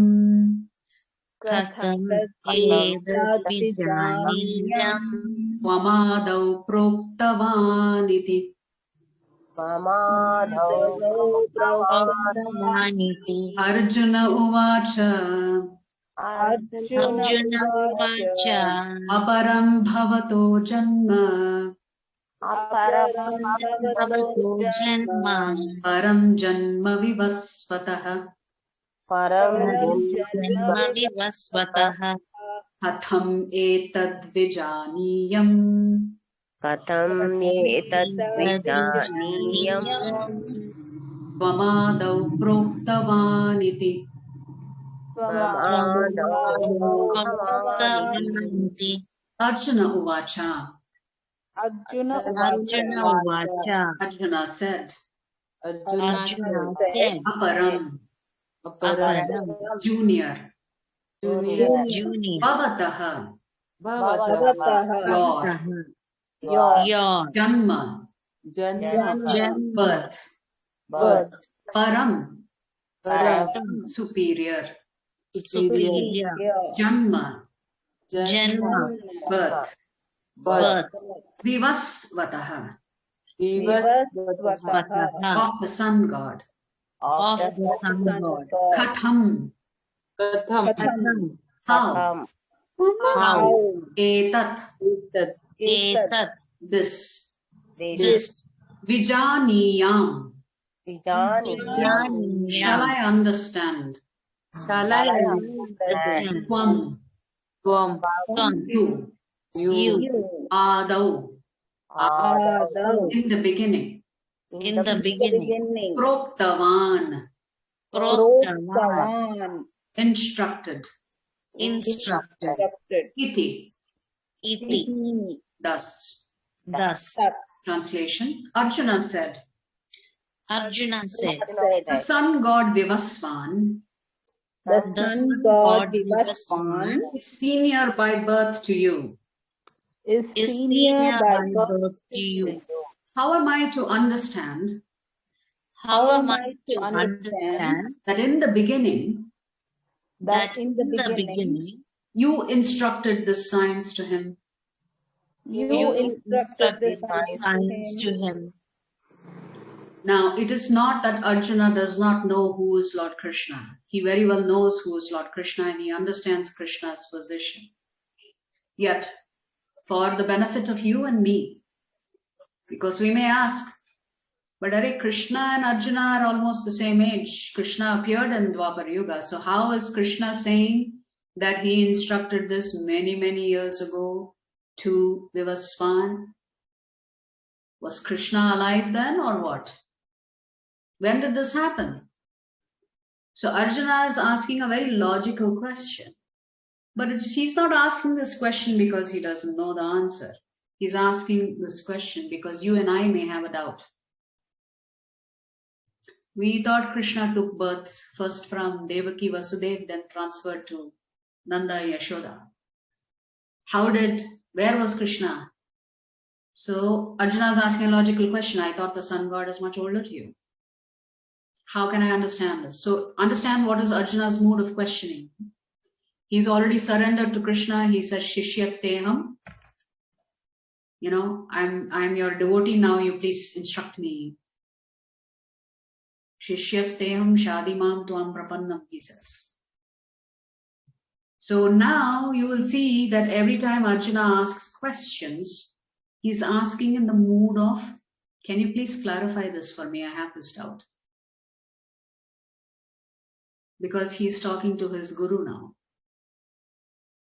Katham etad vijaniyam.
Tvamadau proktavaniti. Arjuna uvacha.
Arjuna uvacha.
Aparam bhavato janma.
Aparam bhavato janma.
Param janma vivasvatah.
Param janma vivasvatah.
Katham etad vijaniyam.
Katham etad vijaniyam.
Tvamadau proktavaniti. Arjuna uvacha.
Arjuna uvacha.
Arjuna said.
Arjuna said.
Aparam.
Aparam.
Junior.
Junior.
Bhavataha.
Your.
Janma. Birth. Param. Superior. Janma. Birth. Vivasvataha. Of the sun god. Katham. How? Etat. This. Vijaniyam. Shall I understand? Tvam. You. Adau. In the beginning. Proktavan. Instructed. Iti. Thus. Translation. Arjuna said. The sun god Vivasvan
The sun god Vivaswan
is senior by birth to you.
is senior by birth to you.
How am I to understand
How am I to understand
that in the beginning
that in the beginning
you instructed this science to him?
you instructed the science to him?
Now, it is not that Arjuna does not know who is Lord Krishna. He very well knows who is Lord Krishna and he understands Krishna's position. Yet, for the benefit of you and me, because we may ask, but Hare, Krishna and Arjuna are almost the same age. Krishna appeared in Dwapar Yuga. So how is Krishna saying that he instructed this many, many years ago to Vivaswan? Was Krishna alive then or what? When did this happen? So Arjuna is asking a very logical question. But he's not asking this question because he doesn't know the answer. He's asking this question because you and I may have a doubt. We thought Krishna took birth first from Devaki Vasudev, then transferred to Nanda Yashoda. Where was Krishna? So Arjuna is asking a logical question. I thought the sun god is much older to you. How can I understand this? So understand what is Arjuna's mood of questioning. He's already surrendered to Krishna. He says, Shishya steham. You know, I'm your devotee now. You please instruct me. Shishya steham shadimam tuam prapannam, he says. So now you will see that every time Arjuna asks questions, he's asking in the mood of, can you please clarify this for me? I have this doubt. Because he's talking to his guru now.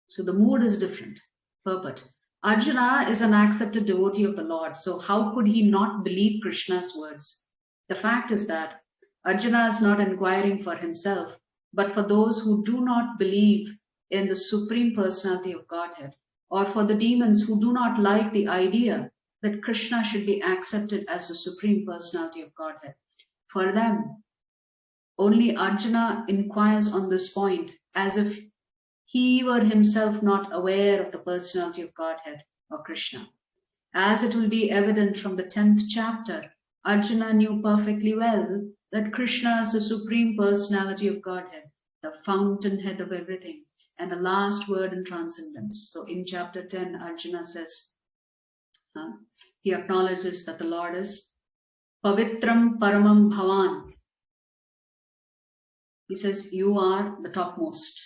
So the mood is different. Purport. Arjuna is an accepted devotee of the Lord. So how could he not believe Krishna's words? The fact is that Arjuna is not inquiring for himself, but for those who do not believe in the Supreme Personality of Godhead, or for the demons who do not like the idea that Krishna should be accepted as the Supreme Personality of Godhead. For them, only Arjuna inquires on this point as if he were himself not aware of the personality of Godhead or Krishna. As it will be evident from the 10th chapter, Arjuna knew perfectly well that Krishna is the Supreme Personality of Godhead, the fountainhead of everything, and the last word in transcendence. So in chapter 10, Arjuna says, he acknowledges that the Lord is Pavitram Paramam Bhavan. He says, you are the topmost.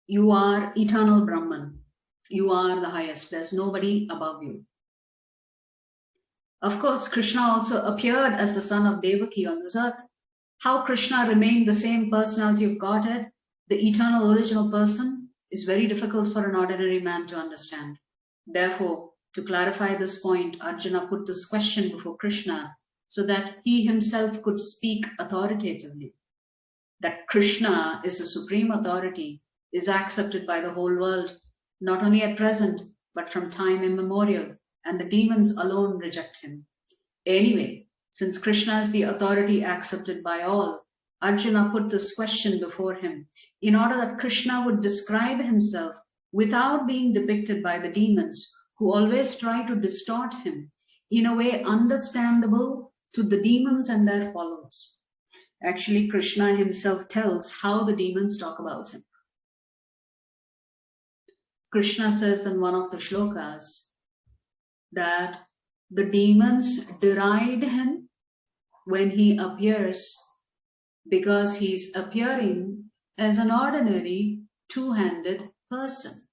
You are eternal Brahman. You are the highest. There's nobody above you. Of course, Krishna also appeared as the son of Devaki on this earth. How Krishna remained the same personality of Godhead, the eternal original person, is very difficult for an ordinary man to understand. Therefore, to clarify this point, Arjuna put this question before Krishna so that he himself could speak authoritatively. That Krishna is the supreme authority is accepted by the whole world, not only at present, but from time immemorial, and the demons alone reject him. Anyway, since Krishna is the authority accepted by all, Arjuna put this question before him in order that Krishna would describe himself without being depicted by the demons who always try to distort him in a way understandable to the demons and their followers. Actually, Krishna himself tells how the demons talk about him. Krishna says in one of the shlokas that the demons deride him when he appears because he's appearing as an ordinary two-handed person,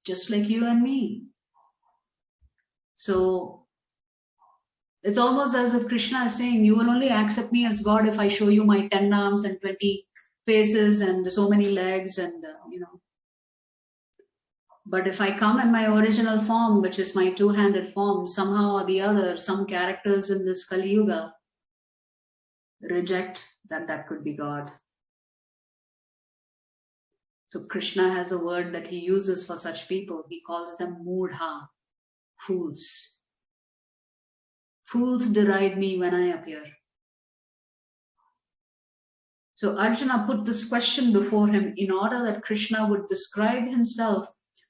just like you and me. So it's almost as if Krishna is saying, you will only accept me as God if I show you my 10 arms and 20 faces and so many legs and, But if I come in my original form, which is my two-handed form, somehow or the other, some characters in this Kali Yuga reject that could be God. So Krishna has a word that he uses for such people. He calls them mudha, fools. Fools deride me when I appear. So Arjuna put this question before him in order that Krishna would describe himself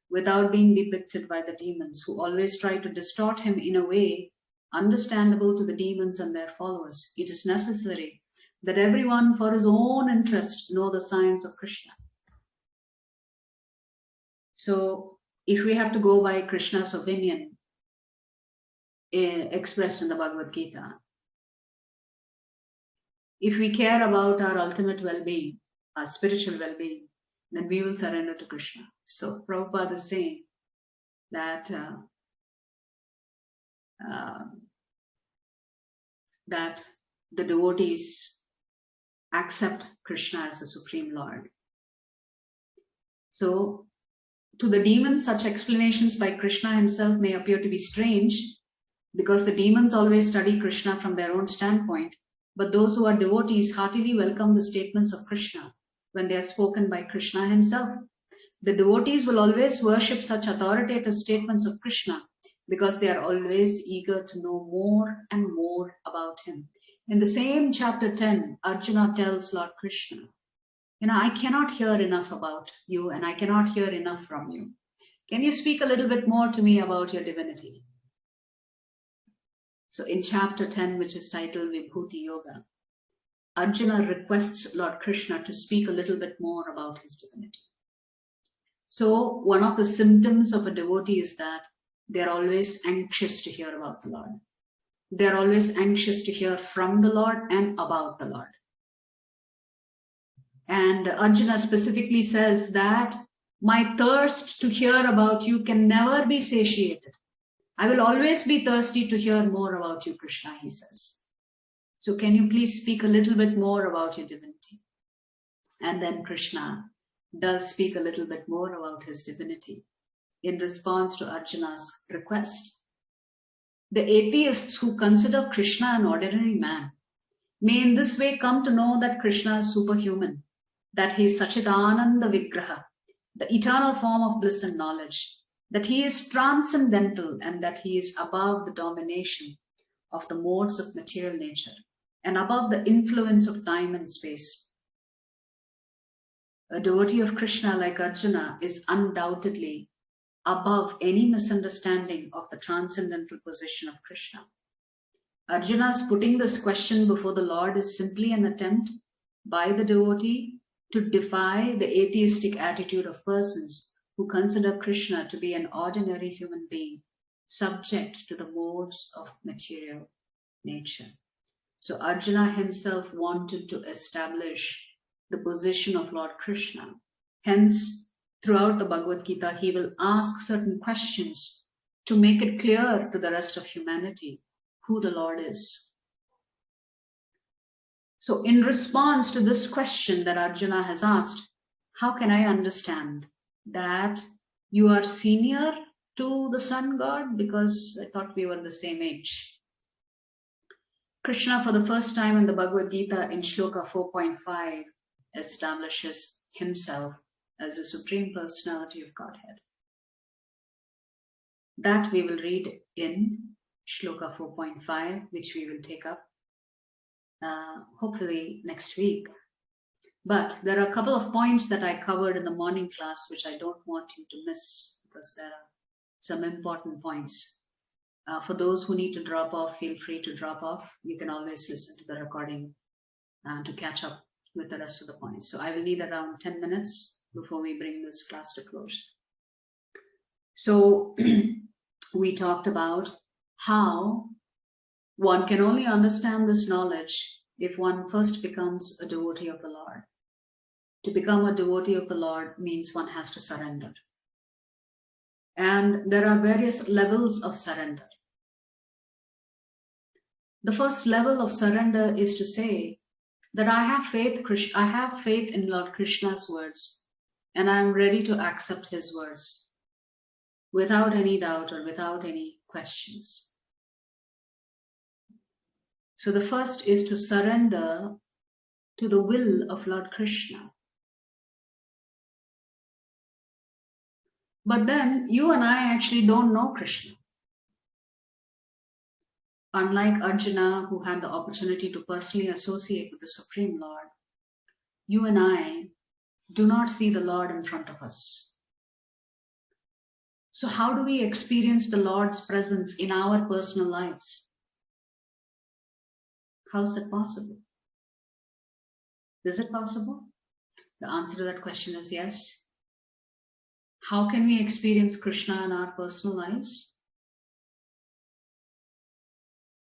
without being depicted by the demons, who always try to distort him in a way understandable to the demons and their followers. It is necessary that everyone, for his own interest, know the signs of Krishna. So if we have to go by Krishna's opinion expressed in the Bhagavad Gita, if we care about our ultimate well-being, our spiritual well-being, then we will surrender to Krishna. So Prabhupada is saying that that the devotees accept Krishna as the Supreme Lord. So to the demons, such explanations by Krishna himself may appear to be strange, because the demons always study Krishna from their own standpoint. But those who are devotees heartily welcome the statements of Krishna when they are spoken by Krishna himself. The devotees will always worship such authoritative statements of Krishna because they are always eager to know more and more about him. In the same chapter 10, Arjuna tells Lord Krishna, I cannot hear enough about you and I cannot hear enough from you. Can you speak a little bit more to me about your divinity? So in chapter 10, which is titled Vibhuti Yoga, Arjuna requests Lord Krishna to speak a little bit more about his divinity. So one of the symptoms of a devotee is that they're always anxious to hear about the Lord. They're always anxious to hear from the Lord and about the Lord. And Arjuna specifically says that my thirst to hear about you can never be satiated. I will always be thirsty to hear more about you, Krishna, he says. So can you please speak a little bit more about your divinity? And then Krishna does speak a little bit more about his divinity in response to Arjuna's request. The atheists who consider Krishna an ordinary man may in this way come to know that Krishna is superhuman, that he is Sachidananda Vigraha, the eternal form of bliss and knowledge, that he is transcendental and that he is above the domination of the modes of material nature and above the influence of time and space. A devotee of Krishna like Arjuna is undoubtedly above any misunderstanding of the transcendental position of Krishna. Arjuna's putting this question before the Lord is simply an attempt by the devotee to defy the atheistic attitude of persons who consider Krishna to be an ordinary human being, subject to the modes of material nature. So Arjuna himself wanted to establish the position of Lord Krishna. Hence, throughout the Bhagavad Gita, he will ask certain questions to make it clear to the rest of humanity who the Lord is. So in response to this question that Arjuna has asked, how can I understand that you are senior to the sun god? Because I thought we were the same age. Krishna, for the first time in the Bhagavad Gita in Sloka 4.5, establishes himself as the Supreme Personality of Godhead. That we will read in Sloka 4.5, which we will take up hopefully next week. But there are a couple of points that I covered in the morning class which I don't want you to miss, because there are some important points. For those who need to drop off, feel free to drop off. You can always listen to the recording to catch up with the rest of the points. So I will need around 10 minutes before we bring this class to close. So we talked about how one can only understand this knowledge if one first becomes a devotee of the Lord. To become a devotee of the Lord means one has to surrender. And there are various levels of surrender. The first level of surrender is to say that I have faith in Lord Krishna's words, and I am ready to accept his words without any doubt or without any questions. So the first is to surrender to the will of Lord Krishna. But then you and I actually don't know Krishna. Unlike Arjuna, who had the opportunity to personally associate with the Supreme Lord, you and I do not see the Lord in front of us. So how do we experience the Lord's presence in our personal lives? How is that possible? Is it possible? The answer to that question is yes. How can we experience Krishna in our personal lives?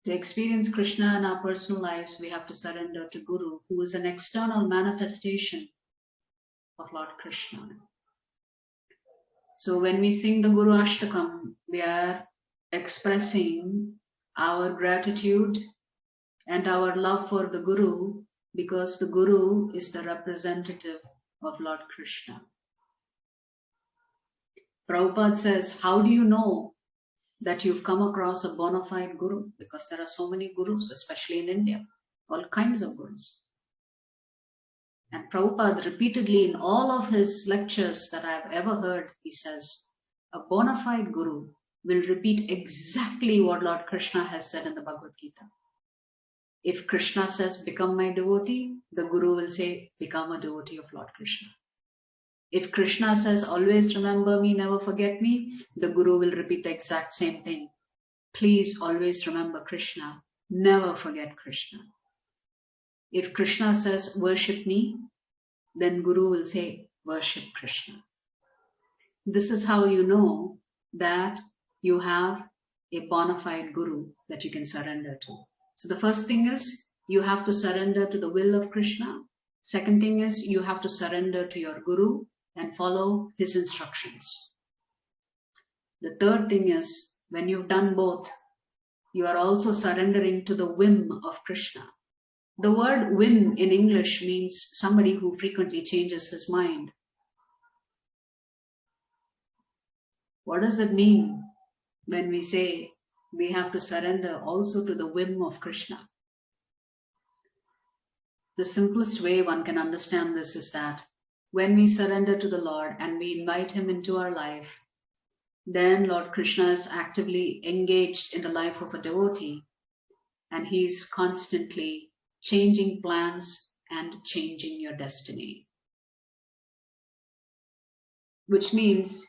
To experience Krishna in our personal lives, we have to surrender to Guru, who is an external manifestation of Lord Krishna. So when we sing the Guru Ashtakam, we are expressing our gratitude and our love for the Guru, because the Guru is the representative of Lord Krishna. Prabhupada says, how do you know that you've come across a bona fide Guru? Because there are so many Gurus, especially in India, all kinds of Gurus. And Prabhupada repeatedly in all of his lectures that I've ever heard, he says, a bona fide Guru will repeat exactly what Lord Krishna has said in the Bhagavad Gita. If Krishna says, become my devotee, the Guru will say, become a devotee of Lord Krishna. If Krishna says, always remember me, never forget me, the Guru will repeat the exact same thing. Please always remember Krishna, never forget Krishna. If Krishna says, worship me, then Guru will say, worship Krishna. This is how you know that you have a bona fide Guru that you can surrender to. So the first thing is, you have to surrender to the will of Krishna. Second thing is, you have to surrender to your Guru and follow his instructions. The third thing is, when you've done both, you are also surrendering to the whim of Krishna. The word whim in English means somebody who frequently changes his mind. What does it mean when we say we have to surrender also to the whim of Krishna? The simplest way one can understand this is that when we surrender to the Lord and we invite him into our life, then Lord Krishna is actively engaged in the life of a devotee, and he's constantly changing plans and changing your destiny. Which means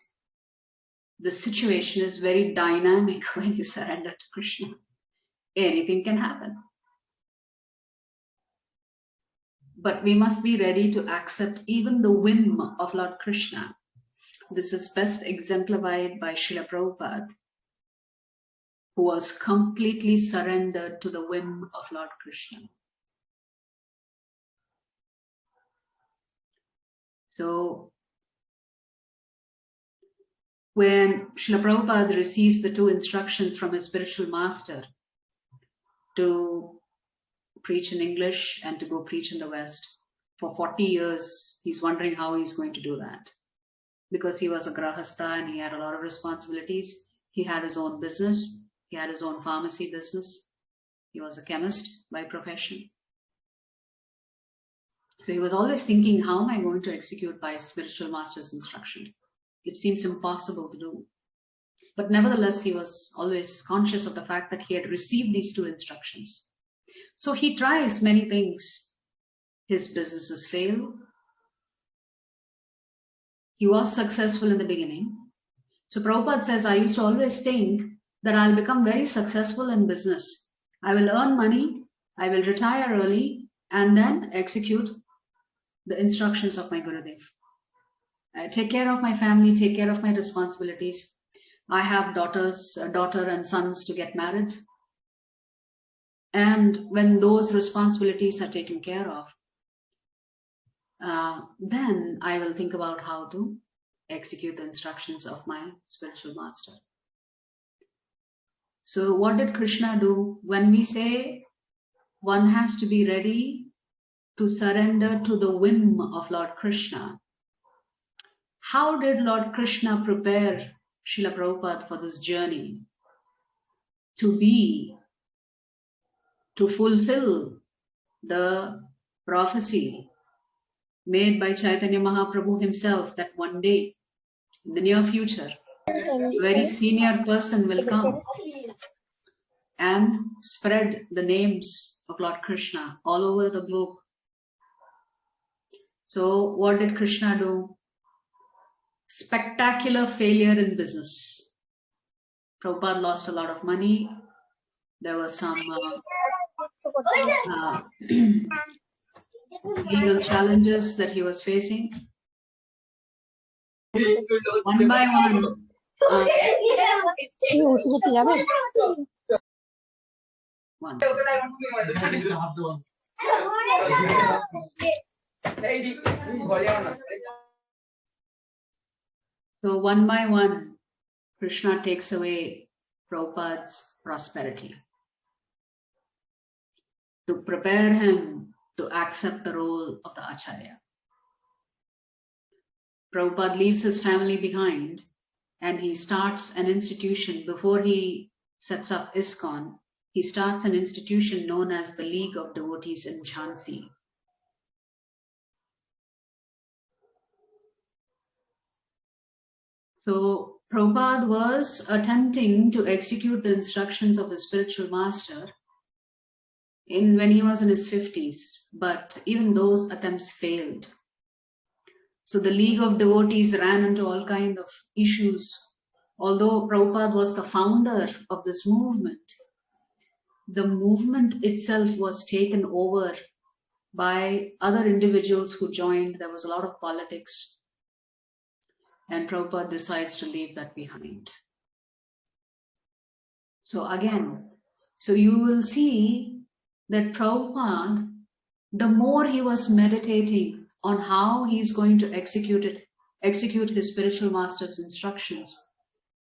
the situation is very dynamic when you surrender to Krishna. Anything can happen. But we must be ready to accept even the whim of Lord Krishna. This is best exemplified by Srila Prabhupada, who was completely surrendered to the whim of Lord Krishna. So, when Srila Prabhupada receives the two instructions from his spiritual master to preach in English and to go preach in the West, for 40 years, he's wondering how he's going to do that. Because he was a grahastha and he had a lot of responsibilities. He had his own business. He had his own pharmacy business. He was a chemist by profession. So he was always thinking, how am I going to execute my spiritual master's instruction? It seems impossible to do. But nevertheless, he was always conscious of the fact that he had received these two instructions. So he tries many things. His businesses fail. He was successful in the beginning. So Prabhupada says, I used to always think that I'll become very successful in business. I will earn money, I will retire early, and then execute the instructions of my Gurudev. I take care of my family, take care of my responsibilities. I have a daughter and sons to get married. And when those responsibilities are taken care of, then I will think about how to execute the instructions of my spiritual master. So what did Krishna do? When we say one has to be ready to surrender to the whim of Lord Krishna, how did Lord Krishna prepare Srila Prabhupada for this journey? To fulfill the prophecy made by Chaitanya Mahaprabhu himself, that one day, in the near future, a very senior person will come and spread the names of Lord Krishna all over the globe. So what did Krishna do? Spectacular failure in business. Prabhupada lost a lot of money. There was some legal challenges that he was facing. One by one. One. So one by one, Krishna takes away Prabhupada's prosperity to prepare him to accept the role of the Acharya. Prabhupada leaves his family behind and he starts an institution. Before he sets up ISKCON, he starts an institution known as the League of Devotees in Jhansi. So Prabhupada was attempting to execute the instructions of his spiritual master when he was in his 50s, but even those attempts failed. So the League of Devotees ran into all kinds of issues. Although Prabhupada was the founder of this movement, the movement itself was taken over by other individuals who joined. There was a lot of politics, and Prabhupada decides to leave that behind. So again, so you will see that Prabhupada, the more he was meditating on how he's going to execute his spiritual master's instructions,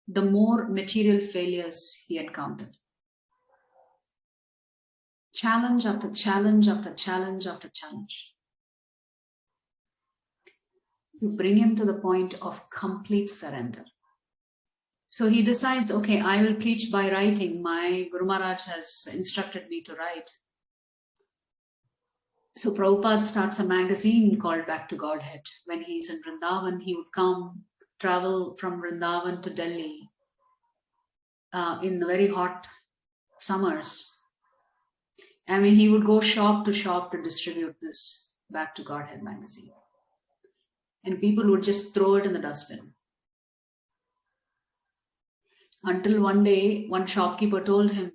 the more material failures he encountered. Challenge after challenge after challenge after challenge, to bring him to the point of complete surrender. So he decides, okay, I will preach by writing. My Guru Maharaj has instructed me to write. So Prabhupada starts a magazine called Back to Godhead. When he's in Vrindavan, he would travel from Vrindavan to Delhi in the very hot summers. I mean, he would go shop to distribute this Back to Godhead magazine. And people would just throw it in the dustbin. Until one day, one shopkeeper told him,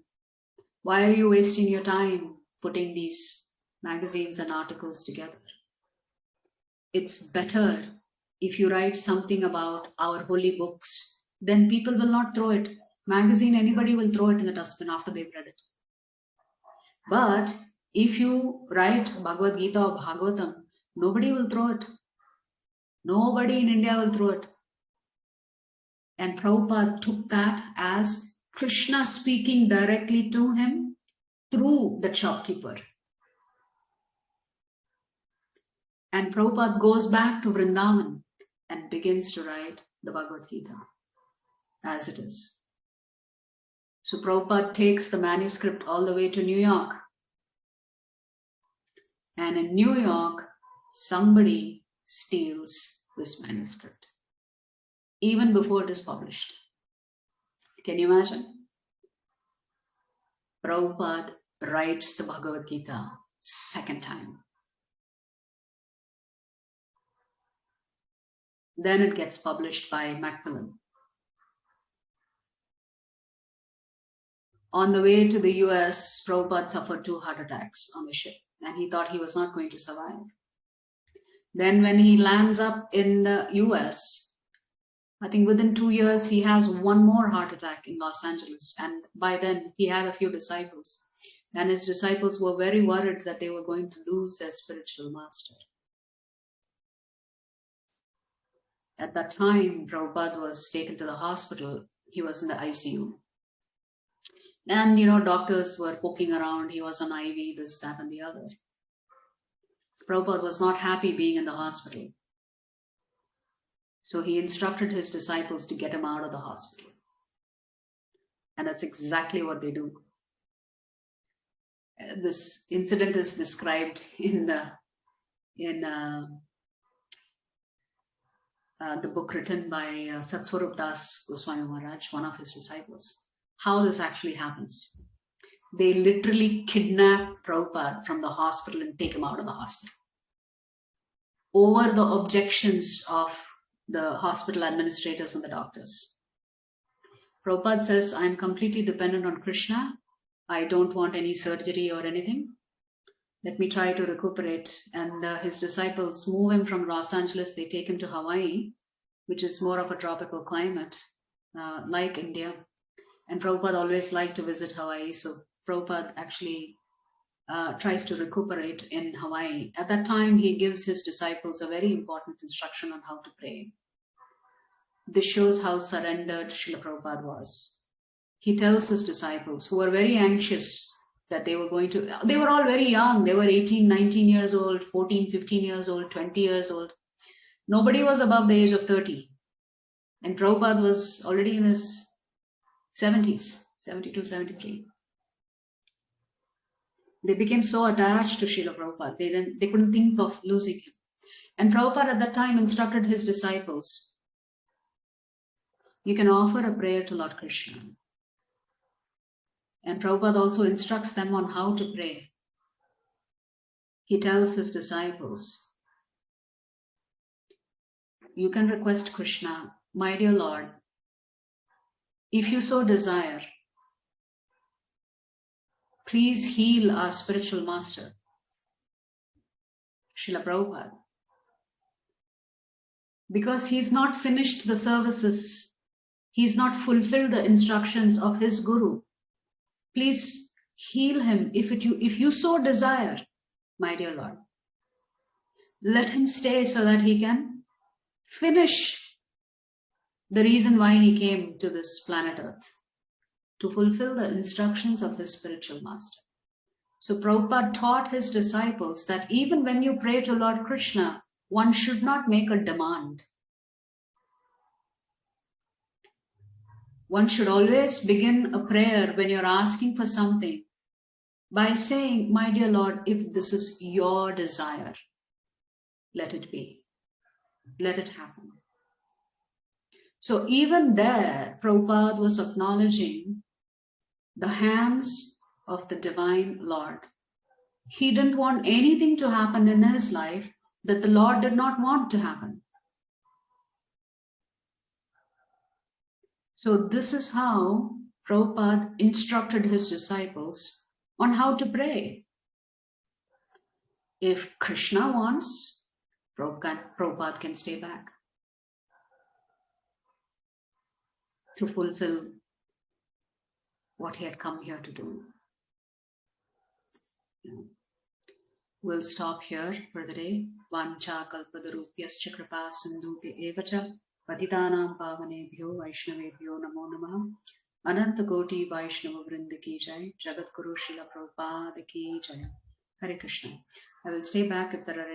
why are you wasting your time putting these magazines and articles together? It's better if you write something about our holy books, then people will not throw it. Magazine, anybody will throw it in the dustbin after they've read it. But if you write Bhagavad Gita or Bhagavatam, nobody will throw it. Nobody in India will throw it. And Prabhupada took that as Krishna speaking directly to him through the shopkeeper. And Prabhupada goes back to Vrindavan and begins to write the Bhagavad Gita as it is. So Prabhupada takes the manuscript all the way to New York. And in New York, somebody steals this manuscript, even before it is published. Can you imagine? Prabhupada writes the Bhagavad Gita second time. Then it gets published by Macmillan. On the way to the US, Prabhupada suffered 2 heart attacks on the ship, and he thought he was not going to survive. Then when he lands up in the US, I think within 2 years, he has 1 more heart attack in Los Angeles. And by then, he had a few disciples. And his disciples were very worried that they were going to lose their spiritual master. At that time, Prabhupada was taken to the hospital. He was in the ICU. And, doctors were poking around. He was on IV, this, that, and the other. Prabhupada was not happy being in the hospital. So he instructed his disciples to get him out of the hospital. And that's exactly what they do. This incident is described in the book written by Satswarup Das Goswami Maharaj, one of his disciples. How this actually happens. They literally kidnap Prabhupada from the hospital and take him out of the hospital. over the objections of the hospital administrators and the doctors. Prabhupada says, I'm completely dependent on Krishna. I don't want any surgery or anything. Let me try to recuperate. And his disciples move him from Los Angeles. They take him to Hawaii, which is more of a tropical climate, like India. And Prabhupada always liked to visit Hawaii. So Prabhupada actually tries to recuperate in Hawaii. At that time, he gives his disciples a very important instruction on how to pray. This shows how surrendered Srila Prabhupada was. He tells his disciples, who were very anxious that they were all very young. They were 18, 19 years old, 14, 15 years old, 20 years old. Nobody was above the age of 30. And Prabhupada was already in his 70s, 72, 73. They became so attached to Srila Prabhupada, they couldn't think of losing him. And Prabhupada at that time instructed his disciples, you can offer a prayer to Lord Krishna. And Prabhupada also instructs them on how to pray. He tells his disciples, you can request Krishna, my dear Lord, if you so desire, please heal our spiritual master, Srila Prabhupada. Because he's not finished the services, he's not fulfilled the instructions of his Guru. Please heal him if you so desire, my dear Lord. Let him stay so that he can finish the reason why he came to this planet Earth, to fulfill the instructions of his spiritual master. So Prabhupada taught his disciples that even when you pray to Lord Krishna, one should not make a demand. One should always begin a prayer when you're asking for something by saying, my dear Lord, if this is your desire, let it be. Let it happen. So even there, Prabhupada was acknowledging the hands of the Divine Lord. He didn't want anything to happen in his life that the Lord did not want to happen. So this is how Prabhupada instructed his disciples on how to pray. If Krishna wants, Prabhupada can stay back to fulfill what he had come here to do. We'll stop here for the day. Vancha kalpadarupyascha kripa sindhubhya evacha patitanam pavanebhyo vaishnavebhyo namo namaha. Ananta koti Vaishnava Vrinda ki jai. Jagat Guru Srila Prabhupada ki jai. Hare Krishna. I will stay back if there are any